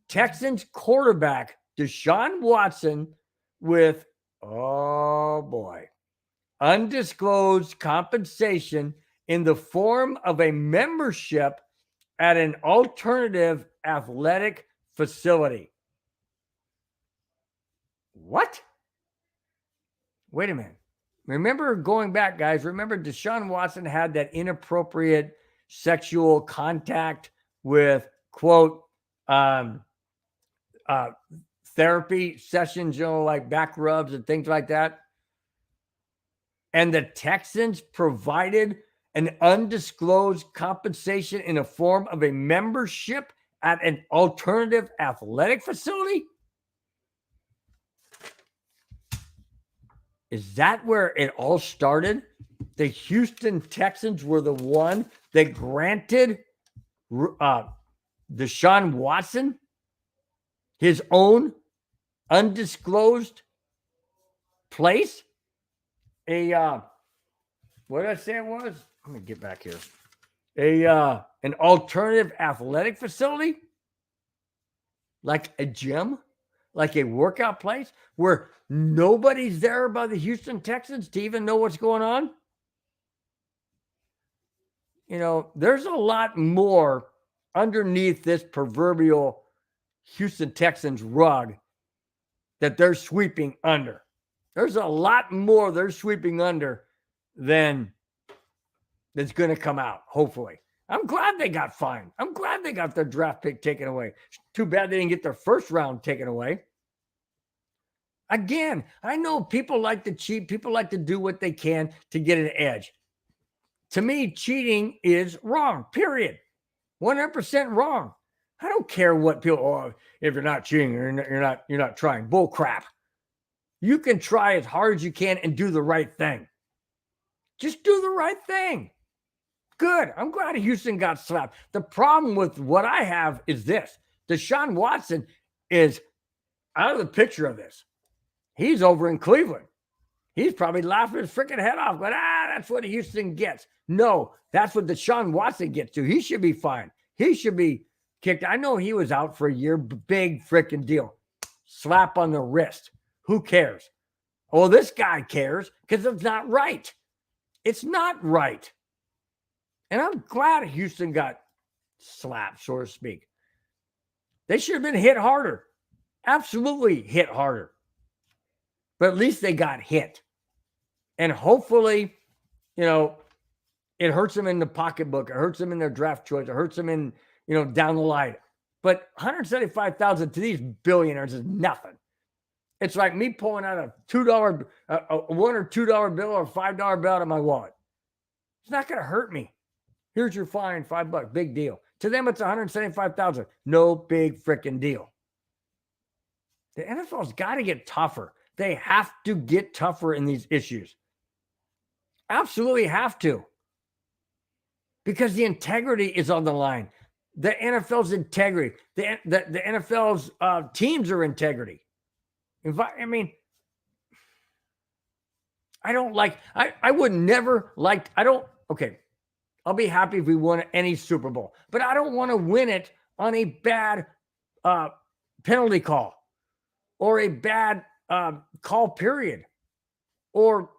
Texans quarterback Deshaun Watson with, oh boy, undisclosed compensation in the form of a membership at an alternative athletic facility. What? Wait a minute. Remember going back, guys, remember Deshaun Watson had that inappropriate sexual contact with, quote, therapy sessions, like back rubs and things like that. And the Texans provided an undisclosed compensation in the form of a membership at an alternative athletic facility? Is that where it all started? The Houston Texans were the one that granted Deshaun Watson his own undisclosed place? What did I say it was? Let me get back here. An alternative athletic facility? Like a gym? Like a workout place where nobody's there by the Houston Texans to even know what's going on? There's a lot more underneath this proverbial Houston Texans rug that they're sweeping under. There's a lot more they're sweeping under than that's going to come out, hopefully. I'm glad they got fined. I'm glad they got their draft pick taken away. Too bad they didn't get their first round taken away. Again, I know people like to cheat. People like to do what they can to get an edge. To me, cheating is wrong, period. 100% wrong. I don't care what people, if you're not cheating, you're not trying. Bull crap. You can try as hard as you can and do the right thing. Just do the right thing. Good. I'm glad Houston got slapped. The problem with what I have is this. Deshaun Watson is out of the picture of this. He's over in Cleveland. He's probably laughing his freaking head off, but that's what Houston gets. No, that's what Deshaun Watson gets to. He should be fine. He should be kicked. I know he was out for a year. Big freaking deal. Slap on the wrist. Who cares? Well, this guy cares because it's not right. It's not right. And I'm glad Houston got slapped, so to speak. They should have been hit harder. Absolutely hit harder. But at least they got hit. And hopefully, it hurts them in the pocketbook. It hurts them in their draft choice. It hurts them in, down the line. But $175,000 to these billionaires is nothing. It's like me pulling out a $2, a $1 or $2 bill or $5 bill out of my wallet. It's not going to hurt me. Here's your fine, $5, big deal. To them, it's $175,000. No big freaking deal. The NFL's got to get tougher. They have to get tougher in these issues. Absolutely have to. Because the integrity is on the line. The NFL's integrity. The NFL's teams are integrity. I don't like, I would never like, okay, I'll be happy if we won any Super Bowl, but I don't want to win it on a bad penalty call or a bad call period or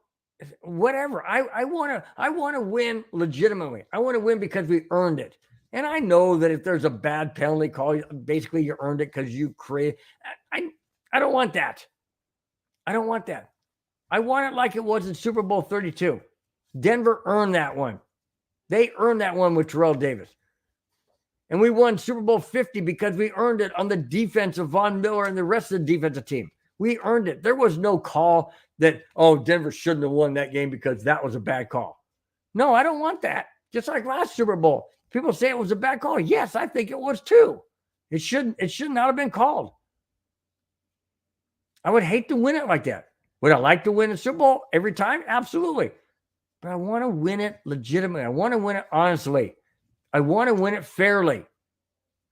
whatever. I want to win legitimately. I want to win because we earned it. And I know that if there's a bad penalty call, basically you earned it because you created. I don't want that. I don't want that. I want it like it was in Super Bowl 32. Denver earned that one. They earned that one with Terrell Davis. And we won Super Bowl 50 because we earned it on the defense of Von Miller and the rest of the defensive team. We earned it. There was no call that, Denver shouldn't have won that game because that was a bad call. No, I don't want that. Just like last Super Bowl. People say it was a bad call. Yes, I think it was too. It should not have been called. I would hate to win it like that. Would I like to win a Super Bowl every time? Absolutely. But I want to win it legitimately. I want to win it honestly. I want to win it fairly.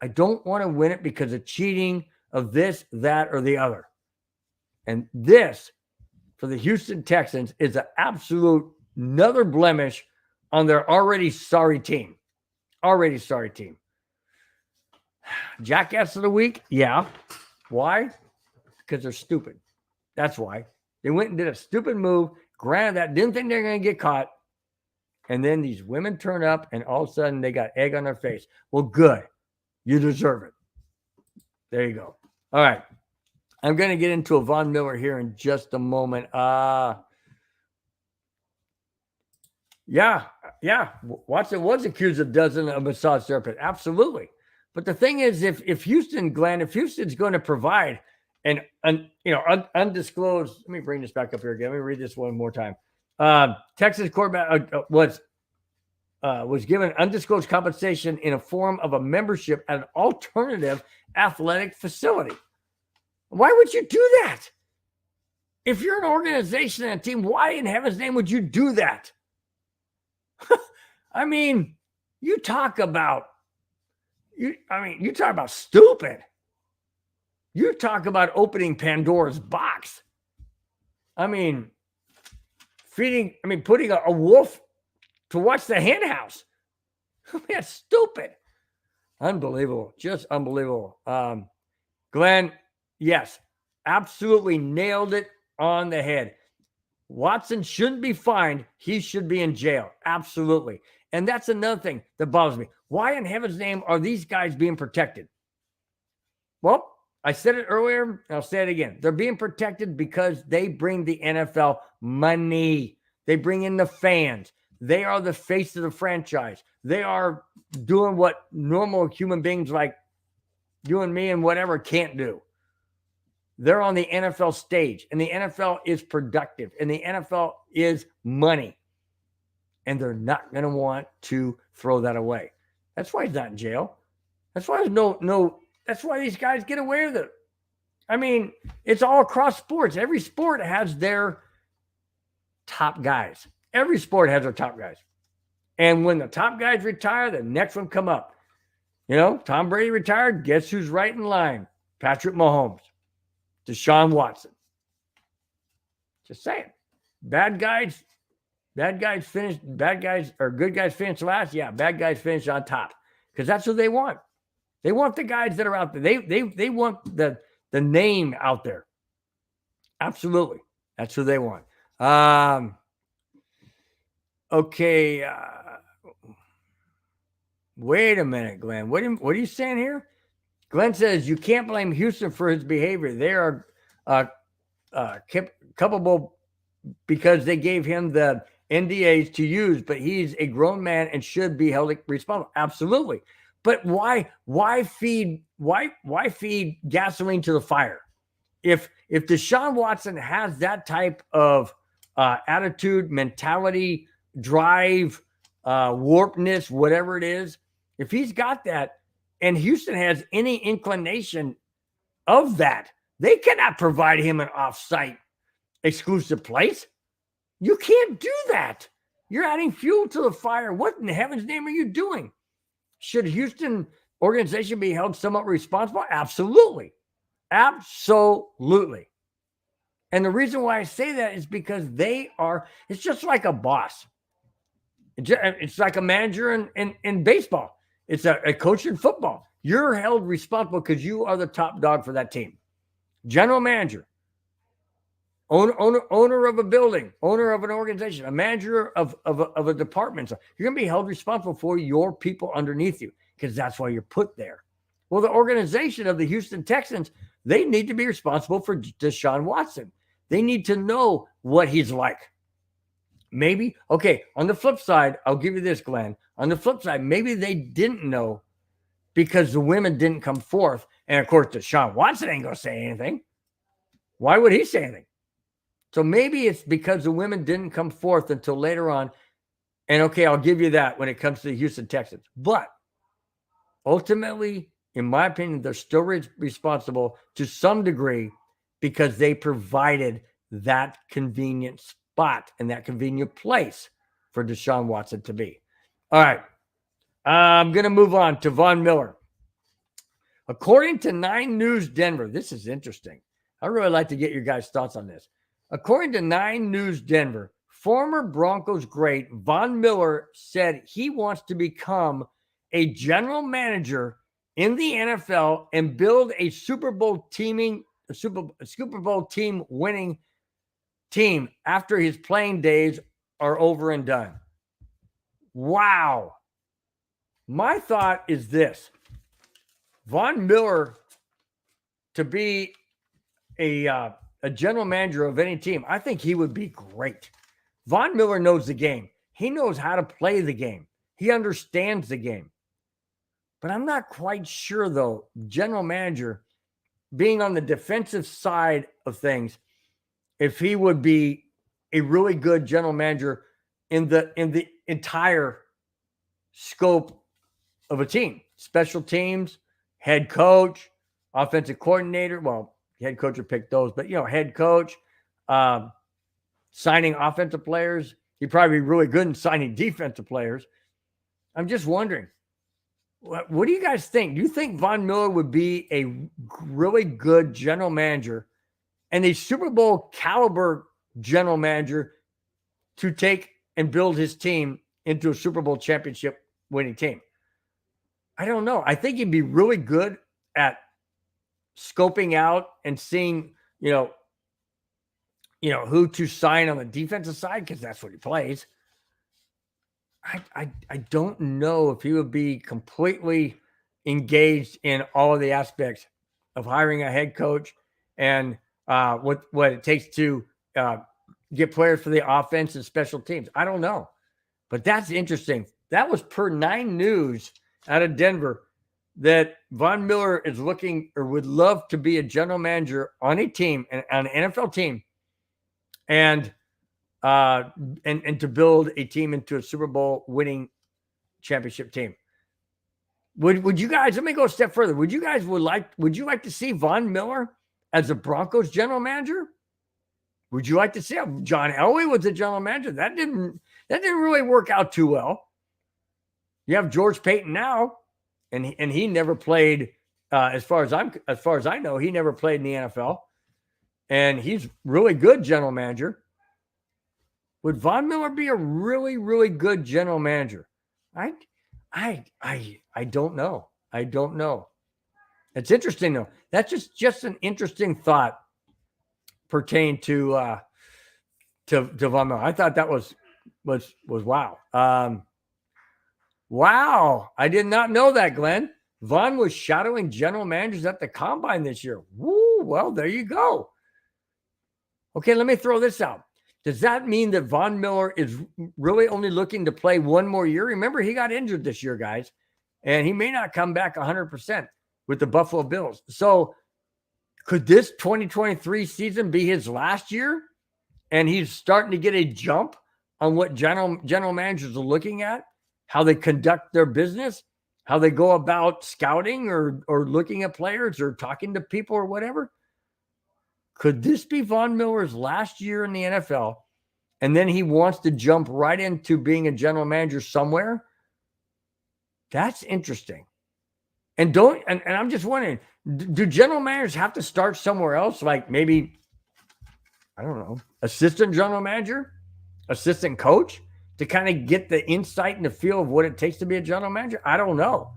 I don't want to win it because of cheating of this, that, or the other. And this, for the Houston Texans, is an absolute another blemish on their already sorry team. Already sorry team. Jackass of the week? Yeah. Why? Because they're stupid. That's why. They went and did a stupid move. Granted that, didn't think they were going to get caught. And then these women turn up and all of a sudden they got egg on their face. Well, good. You deserve it. There you go. All right. I'm going to get into a Von Miller here in just a moment. Yeah. Watson was accused of dozen of massage therapist. Absolutely. But the thing is, if Houston, Glenn, if Houston's going to provide an undisclosed, let me bring this back up here again. Let me read this one more time. Texas quarterback was given undisclosed compensation in a form of a membership at an alternative athletic facility. Why would you do that? If you're an organization and a team, why in heaven's name would you do that? I mean, you talk about stupid. You talk about opening Pandora's box. I mean, putting a wolf to watch the hen house. That's stupid. Unbelievable. Just unbelievable. Glenn, yes, absolutely nailed it on the head. Watson shouldn't be fined. He should be in jail. Absolutely. And that's another thing that bothers me. Why in heaven's name are these guys being protected? Well, I said it earlier, and I'll say it again. They're being protected because they bring the NFL money. They bring in the fans. They are the face of the franchise. They are doing what normal human beings like you and me and whatever can't do. They're on the NFL stage, and the NFL is productive, and the NFL is money. And they're not going to want to throw that away. That's why he's not in jail. That's why there's that's why these guys get away with it. I mean, it's all across sports. Every sport has their top guys. Every sport has their top guys. And when the top guys retire, the next one come up. Tom Brady retired. Guess who's right in line? Patrick Mahomes. Deshaun Watson. Just saying. Bad guys finish. Bad guys or good guys finish last. Yeah, bad guys finish on top because that's what they want. They want the guys that are out there. They want the name out there. Absolutely, that's who they want. Okay. Wait a minute, Glenn. What are you saying here? Glenn says you can't blame Houston for his behavior. They are culpable because they gave him the NDAs to use, but he's a grown man and should be held responsible. Absolutely. But why feed gasoline to the fire? If Deshaun Watson has that type of attitude, mentality, drive, warpness, whatever it is, if he's got that, and Houston has any inclination of that, they cannot provide him an off-site exclusive place. You can't do that. You're adding fuel to the fire. What in heaven's name are you doing? Should Houston organization be held somewhat responsible? Absolutely. Absolutely. And the reason why I say that is because it's just like a boss. It's like a manager in baseball. It's a coach in football. You're held responsible because you are the top dog for that team. General manager, owner of a building, owner of an organization, a manager of a department. So you're going to be held responsible for your people underneath you because that's why you're put there. Well, the organization of the Houston Texans, they need to be responsible for Deshaun Watson. They need to know what he's like. Maybe, okay, on the flip side, I'll give you this, Glenn. On the flip side, maybe they didn't know because the women didn't come forth. And, of course, Deshaun Watson ain't going to say anything. Why would he say anything? So maybe it's because the women didn't come forth until later on. And, okay, I'll give you that when it comes to the Houston Texans. But ultimately, in my opinion, they're still responsible to some degree because they provided that convenient spot and that convenient place for Deshaun Watson to be. All right. I'm going to move on to Von Miller. According to 9 News Denver, this is interesting. I'd really like to get your guys' thoughts on this. According to 9 News Denver, former Broncos great Von Miller said he wants to become a general manager in the NFL and build a Super Bowl team winning team after his playing days are over and done. Wow. My thought is this. Von Miller to be a general manager of any team, I think he would be great. Von Miller knows the game. He knows how to play the game. He understands the game. But I'm not quite sure, though, general manager, being on the defensive side of things, if he would be a really good general manager in the entire scope of a team. Special teams, head coach, offensive coordinator. Well, head coach would pick those, but, head coach, signing offensive players. He'd probably be really good in signing defensive players. I'm just wondering. What do you guys think? Do you think Von Miller would be a really good general manager and a Super Bowl caliber general manager to take and build his team into a Super Bowl championship winning team? I don't know. I think he'd be really good at scoping out and seeing, who to sign on the defensive side because that's what he plays. I don't know if he would be completely engaged in all of the aspects of hiring a head coach and what it takes to get players for the offense and special teams. I don't know. But that's interesting. That was per 9 News out of Denver that Von Miller is looking or would love to be a general manager on a team, on an NFL team, and to build a team into a Super Bowl winning championship team. Would you guys, let me go a step further. Would you like to see Von Miller as a Broncos general manager? Would you like to see him? John Elway was the general manager? That didn't really work out too well. You have George Payton now, and he never played, as far as I know, he never played in the NFL. And he's really good general manager. Would Von Miller be a really, really good general manager? I don't know. I don't know. It's interesting though. That's just an interesting thought pertaining to Von Miller. I thought that was wow. Wow. I did not know that, Glenn. Von was shadowing general managers at the combine this year. Woo, well, there you go. Okay, let me throw this out. Does that mean that Von Miller is really only looking to play one more year? Remember, he got injured this year, guys, and he may not come back 100% with the Buffalo Bills. So could this 2023 season be his last year? And he's starting to get a jump on what general managers are looking at, how they conduct their business, how they go about scouting or looking at players or talking to people or whatever. Could this be Von Miller's last year in the NFL, and then he wants to jump right into being a general manager somewhere? That's interesting. And I'm just wondering, do general managers have to start somewhere else? Like maybe, I don't know, assistant general manager, assistant coach, to kind of get the insight and the feel of what it takes to be a general manager? I don't know.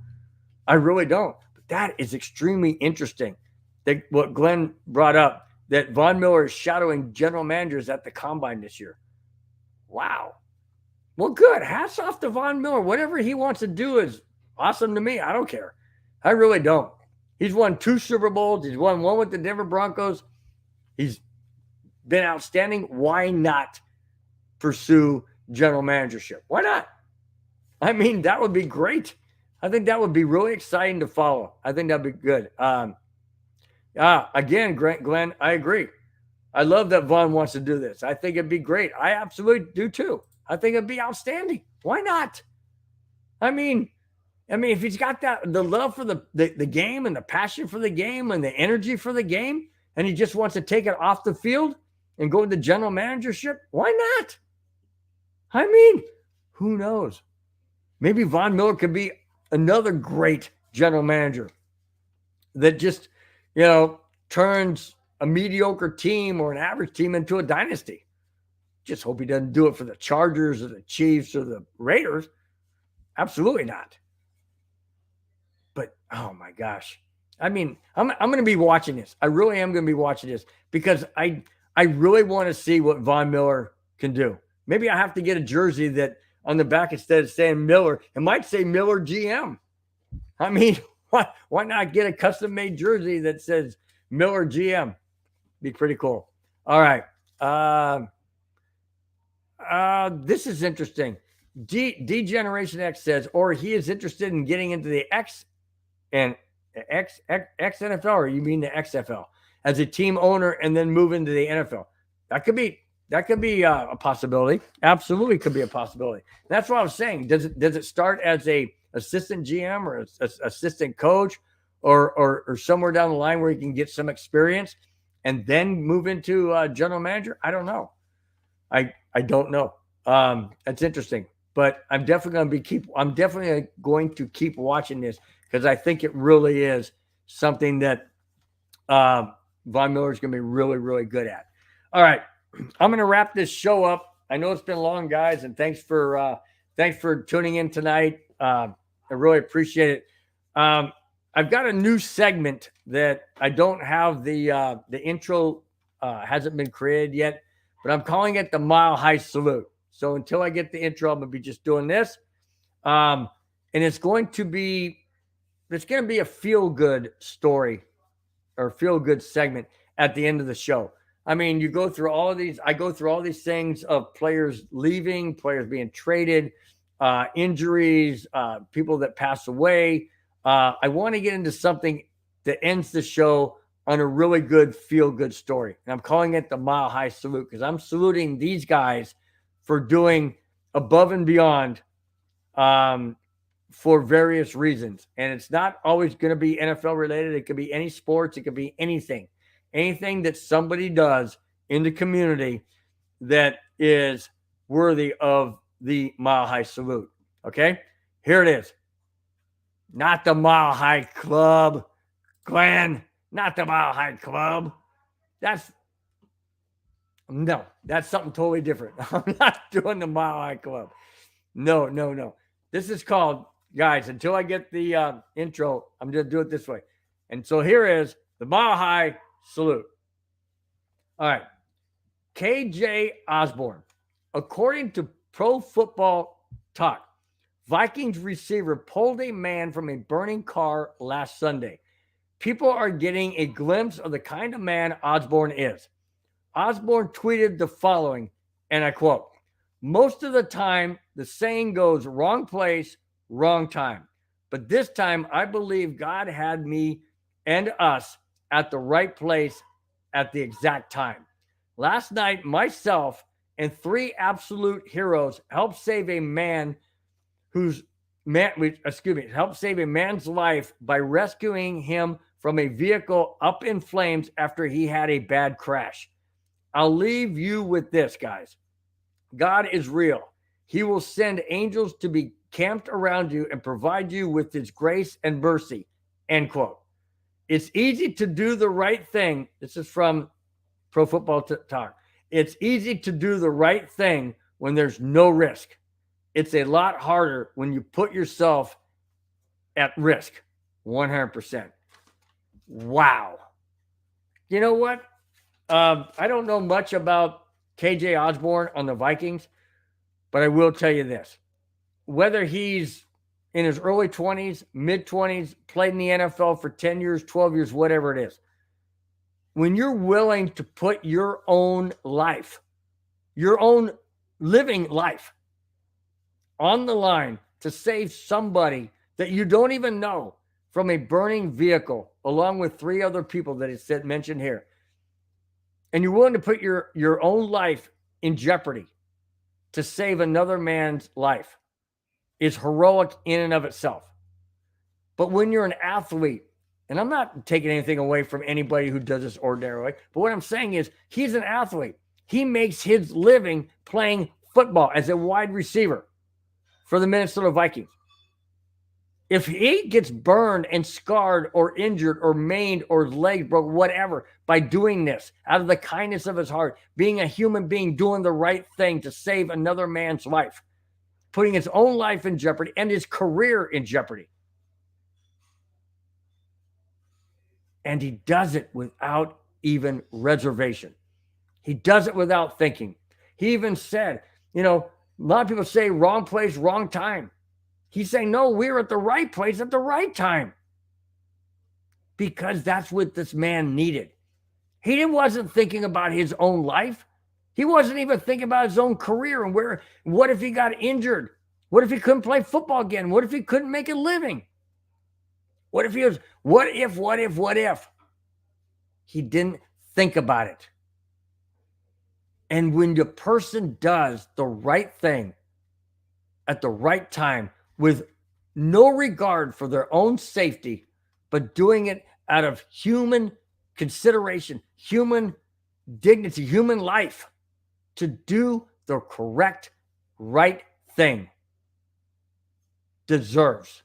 I really don't. that is extremely interesting. That what Glenn brought up, that Von Miller is shadowing general managers at the combine this year. Wow. Well, good. Hats off to Von Miller. Whatever he wants to do is awesome to me. I don't care. I really don't. He's won 2 Super Bowls. He's won 1 with the Denver Broncos. He's been outstanding. Why not pursue general managership? Why not? I mean, that would be great. I think that would be really exciting to follow. I think that'd be good. Again, Glenn, I agree. I love that Vaughn wants to do this. I think it'd be great. I absolutely do too. I think it'd be outstanding. Why not? I mean, if he's got the love for the game and the passion for the game and the energy for the game, and he just wants to take it off the field and go into general managership, why not? I mean, who knows? Maybe Von Miller could be another great general manager that just, turns a mediocre team or an average team into a dynasty. Just hope he doesn't do it for the Chargers or the Chiefs or the Raiders. Absolutely not. But, oh my gosh. I mean, I'm going to be watching this. I really am going to be watching this because I really want to see what Von Miller can do. Maybe I have to get a jersey that on the back, instead of saying Miller, it might say Miller GM. I mean, why not get a custom-made jersey that says Miller GM? Be pretty cool. All right. This is interesting. D Generation X says, or he is interested in getting into the X NFL, or you mean the XFL, as a team owner and then move into the NFL. That could be a possibility. Absolutely could be a possibility. That's what I was saying. Does it start as a assistant GM or assistant coach or somewhere down the line where he can get some experience and then move into general manager? I don't know. I don't know. That's interesting, but I'm definitely going to keep watching this because I think it really is something that Von Miller is going to be really, really good at. All right. I'm going to wrap this show up. I know it's been long, guys, and thanks for tuning in tonight. I really appreciate it. I've got a new segment that I don't have the intro hasn't been created yet, but I'm calling it the Mile High Salute. So until I get the intro, I'm going to be just doing this, and it's going to be a feel-good story or feel-good segment at the end of the show. I mean, you go through all of these. I go through all these things of players leaving, players being traded, injuries, people that pass away. I want to get into something that ends the show on a really good, feel-good story. And I'm calling it the Mile High Salute because I'm saluting these guys for doing above and beyond for various reasons. And it's not always going to be NFL related. It could be any sports. It could be anything. Anything that somebody does in the community that is worthy of the Mile High Salute. Okay? Here it is. Not the Mile High Club. Glenn, not the Mile High Club. That's something totally different. I'm not doing the Mile High Club. No. This is called, guys, until I get the intro, I'm going to do it this way. And so here is the Mile High Salute. All right. KJ Osborne. According to Pro Football Talk, Vikings receiver pulled a man from a burning car last Sunday. People are getting a glimpse of the kind of man Osborne is. Osborne tweeted the following, and I quote, "Most of the time, the saying goes wrong place, wrong time. But this time, I believe God had me and us at the right place at the exact time. Last night, myself and 3 absolute heroes helped save a man's life by rescuing him from a vehicle up in flames after he had a bad crash. I'll leave you with this, guys. God is real. He will send angels to be camped around you and provide you with his grace and mercy." End quote. It's easy to do the right thing. This is from Pro Football Talk. It's easy to do the right thing when there's no risk. It's a lot harder when you put yourself at risk. 100%. Wow. You know what? I don't know much about KJ Osborne on the Vikings, but I will tell you this. Whether he's in his early 20s, mid-20s, played in the NFL for 10 years, 12 years, whatever it is, when you're willing to put your own life, your own living life on the line to save somebody that you don't even know from a burning vehicle, along with 3 other people that is mentioned here, and you're willing to put your own life in jeopardy to save another man's life, is heroic in and of itself. But when you're an athlete, and I'm not taking anything away from anybody who does this ordinarily, but what I'm saying is he's an athlete. He makes his living playing football as a wide receiver for the Minnesota Vikings. If he gets burned and scarred or injured or maimed or his legs broke, whatever, by doing this out of the kindness of his heart, being a human being, doing the right thing to save another man's life, putting his own life in jeopardy and his career in jeopardy. And he does it without even reservation. He does it without thinking. He even said, a lot of people say wrong place, wrong time. He's saying, no, we're at the right place at the right time. Because that's what this man needed. He wasn't thinking about his own life. He wasn't even thinking about his own career and what if he got injured? What if he couldn't play football again? What if he couldn't make a living? What if? He didn't think about it. And when the person does the right thing at the right time, with no regard for their own safety, but doing it out of human consideration, human dignity, human life, to do the correct, right thing, deserves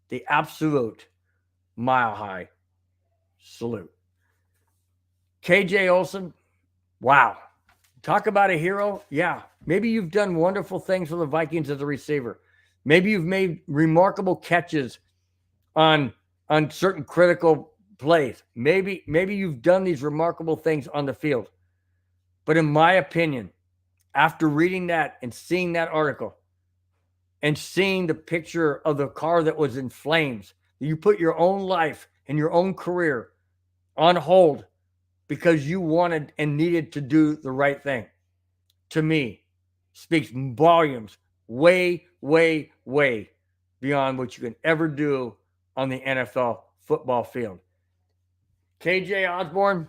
the absolute mile-high salute. KJ Olsen, wow. Talk about a hero. Yeah, maybe you've done wonderful things for the Vikings as a receiver. Maybe you've made remarkable catches on certain critical plays. Maybe you've done these remarkable things on the field. But in my opinion, after reading that and seeing that article and seeing the picture of the car that was in flames, you put your own life and your own career on hold because you wanted and needed to do the right thing, to me, speaks volumes way, way, way beyond what you can ever do on the NFL football field. KJ Osborne,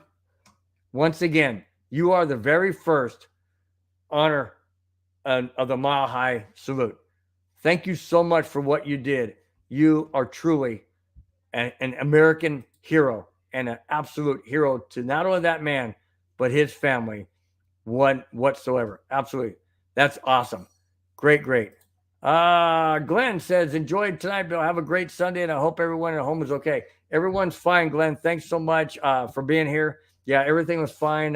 once again, you are the very first honor of the Mile High Salute. Thank you so much for what you did. You are truly an American hero and an absolute hero to not only that man, but his family whatsoever. Absolutely. That's awesome. Great. Glenn says, enjoyed tonight, Bill. Have a great Sunday, and I hope everyone at home is okay. Everyone's fine, Glenn. Thanks so much for being here. Yeah, everything was fine.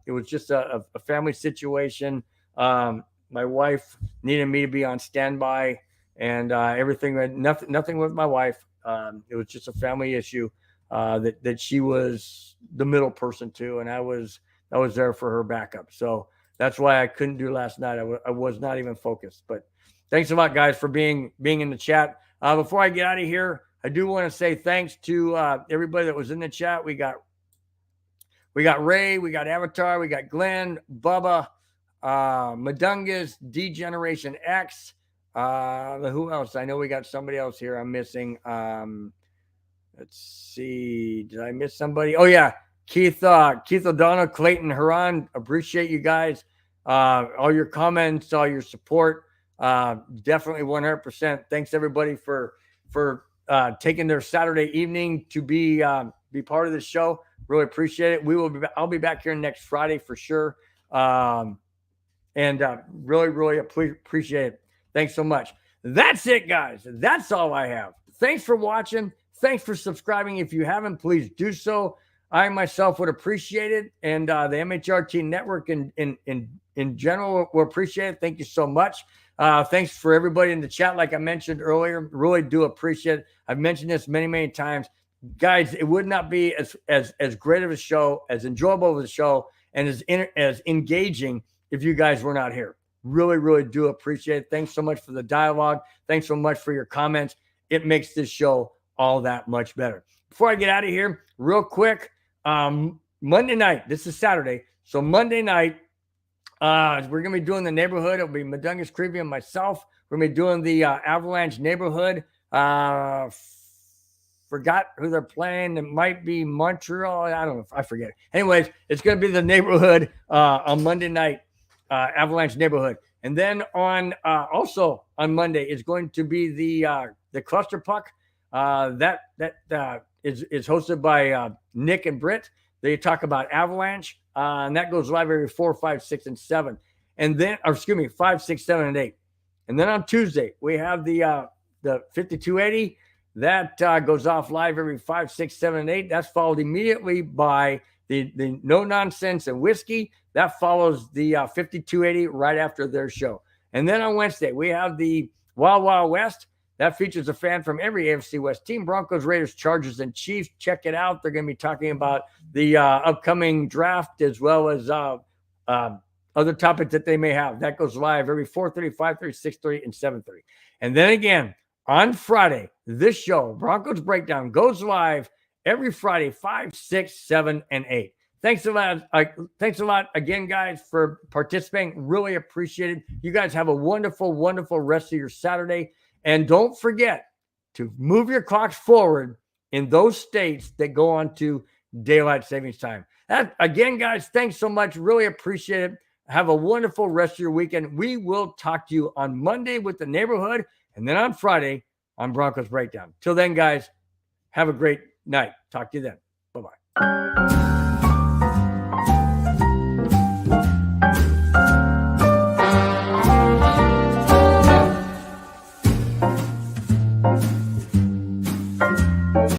It was just a family situation. My wife needed me to be on standby, and everything. Nothing with my wife. It was just a family issue that she was the middle person to, and I was there for her backup. So that's why I couldn't do last night. I was not even focused. But thanks a lot, guys, for being in the chat. Before I get out of here, I do want to say thanks to everybody that was in the chat. We got Ray, we got Avatar, we got Glenn, Bubba, Madungus, D-Generation X. Who else? I know we got somebody else here I'm missing. Let's see. Did I miss somebody? Oh, yeah. Keith O'Donnell, Clayton Huron. Appreciate you guys. All your comments, all your support. Definitely 100%. Thanks, everybody, for taking their Saturday evening to be part of the show. Really appreciate it. I'll be back here next Friday for sure. And really appreciate it. Thanks so much. That's it, guys. That's all I have. Thanks for watching. Thanks for subscribing. If you haven't, please do so. I myself would appreciate it. And the MHRT Network in in general, we appreciate it. Thank you so much. Thanks for everybody in the chat. Like I mentioned earlier, really do appreciate it. I've mentioned this many, many times. Guys, it would not be as great of a show, as enjoyable of a show, and as engaging if you guys were not here. Really, really do appreciate it. Thanks so much for the dialogue. Thanks so much for your comments. It makes this show all that much better. Before I get out of here, real quick, Monday night, this is Saturday. So Monday night, we're going to be doing the neighborhood. It'll be Madungus Creepy and myself. We're going to be doing the Avalanche neighborhood. Forgot who they're playing. It might be Montreal. I don't know. I forget. Anyways, it's going to be the neighborhood on Monday night, Avalanche neighborhood. And then on also on Monday is going to be the Cluster Puck. That is hosted by Nick and Britt. They talk about Avalanche, and that goes live every 4, 5, 6, and 7. And then, 5, 6, 7, and 8. And then on Tuesday, we have the 5280. That goes off live every 5, 6, 7, and 8. That's followed immediately by the No Nonsense and Whiskey. That follows the 5280 right after their show. And then on Wednesday, we have the Wild Wild West. That features a fan from every AFC West team: Broncos, Raiders, Chargers, and Chiefs. Check it out. They're going to be talking about the upcoming draft as well as other topics that they may have. That goes live every 4:30, 5:30, 6:30, and 7:30. And then again, on Friday, this show, Broncos Breakdown, goes live every Friday, 5, 6, 7, and 8. Thanks a lot again, guys, for participating. Really appreciate it. You guys have a wonderful, wonderful rest of your Saturday. And don't forget to move your clocks forward in those states that go on to daylight savings time. That, again, guys, thanks so much. Really appreciate it. Have a wonderful rest of your weekend. We will talk to you on Monday with the neighborhood, and then on Friday on Broncos Breakdown. Till then, guys, have a great night. Talk to you then. Bye-bye.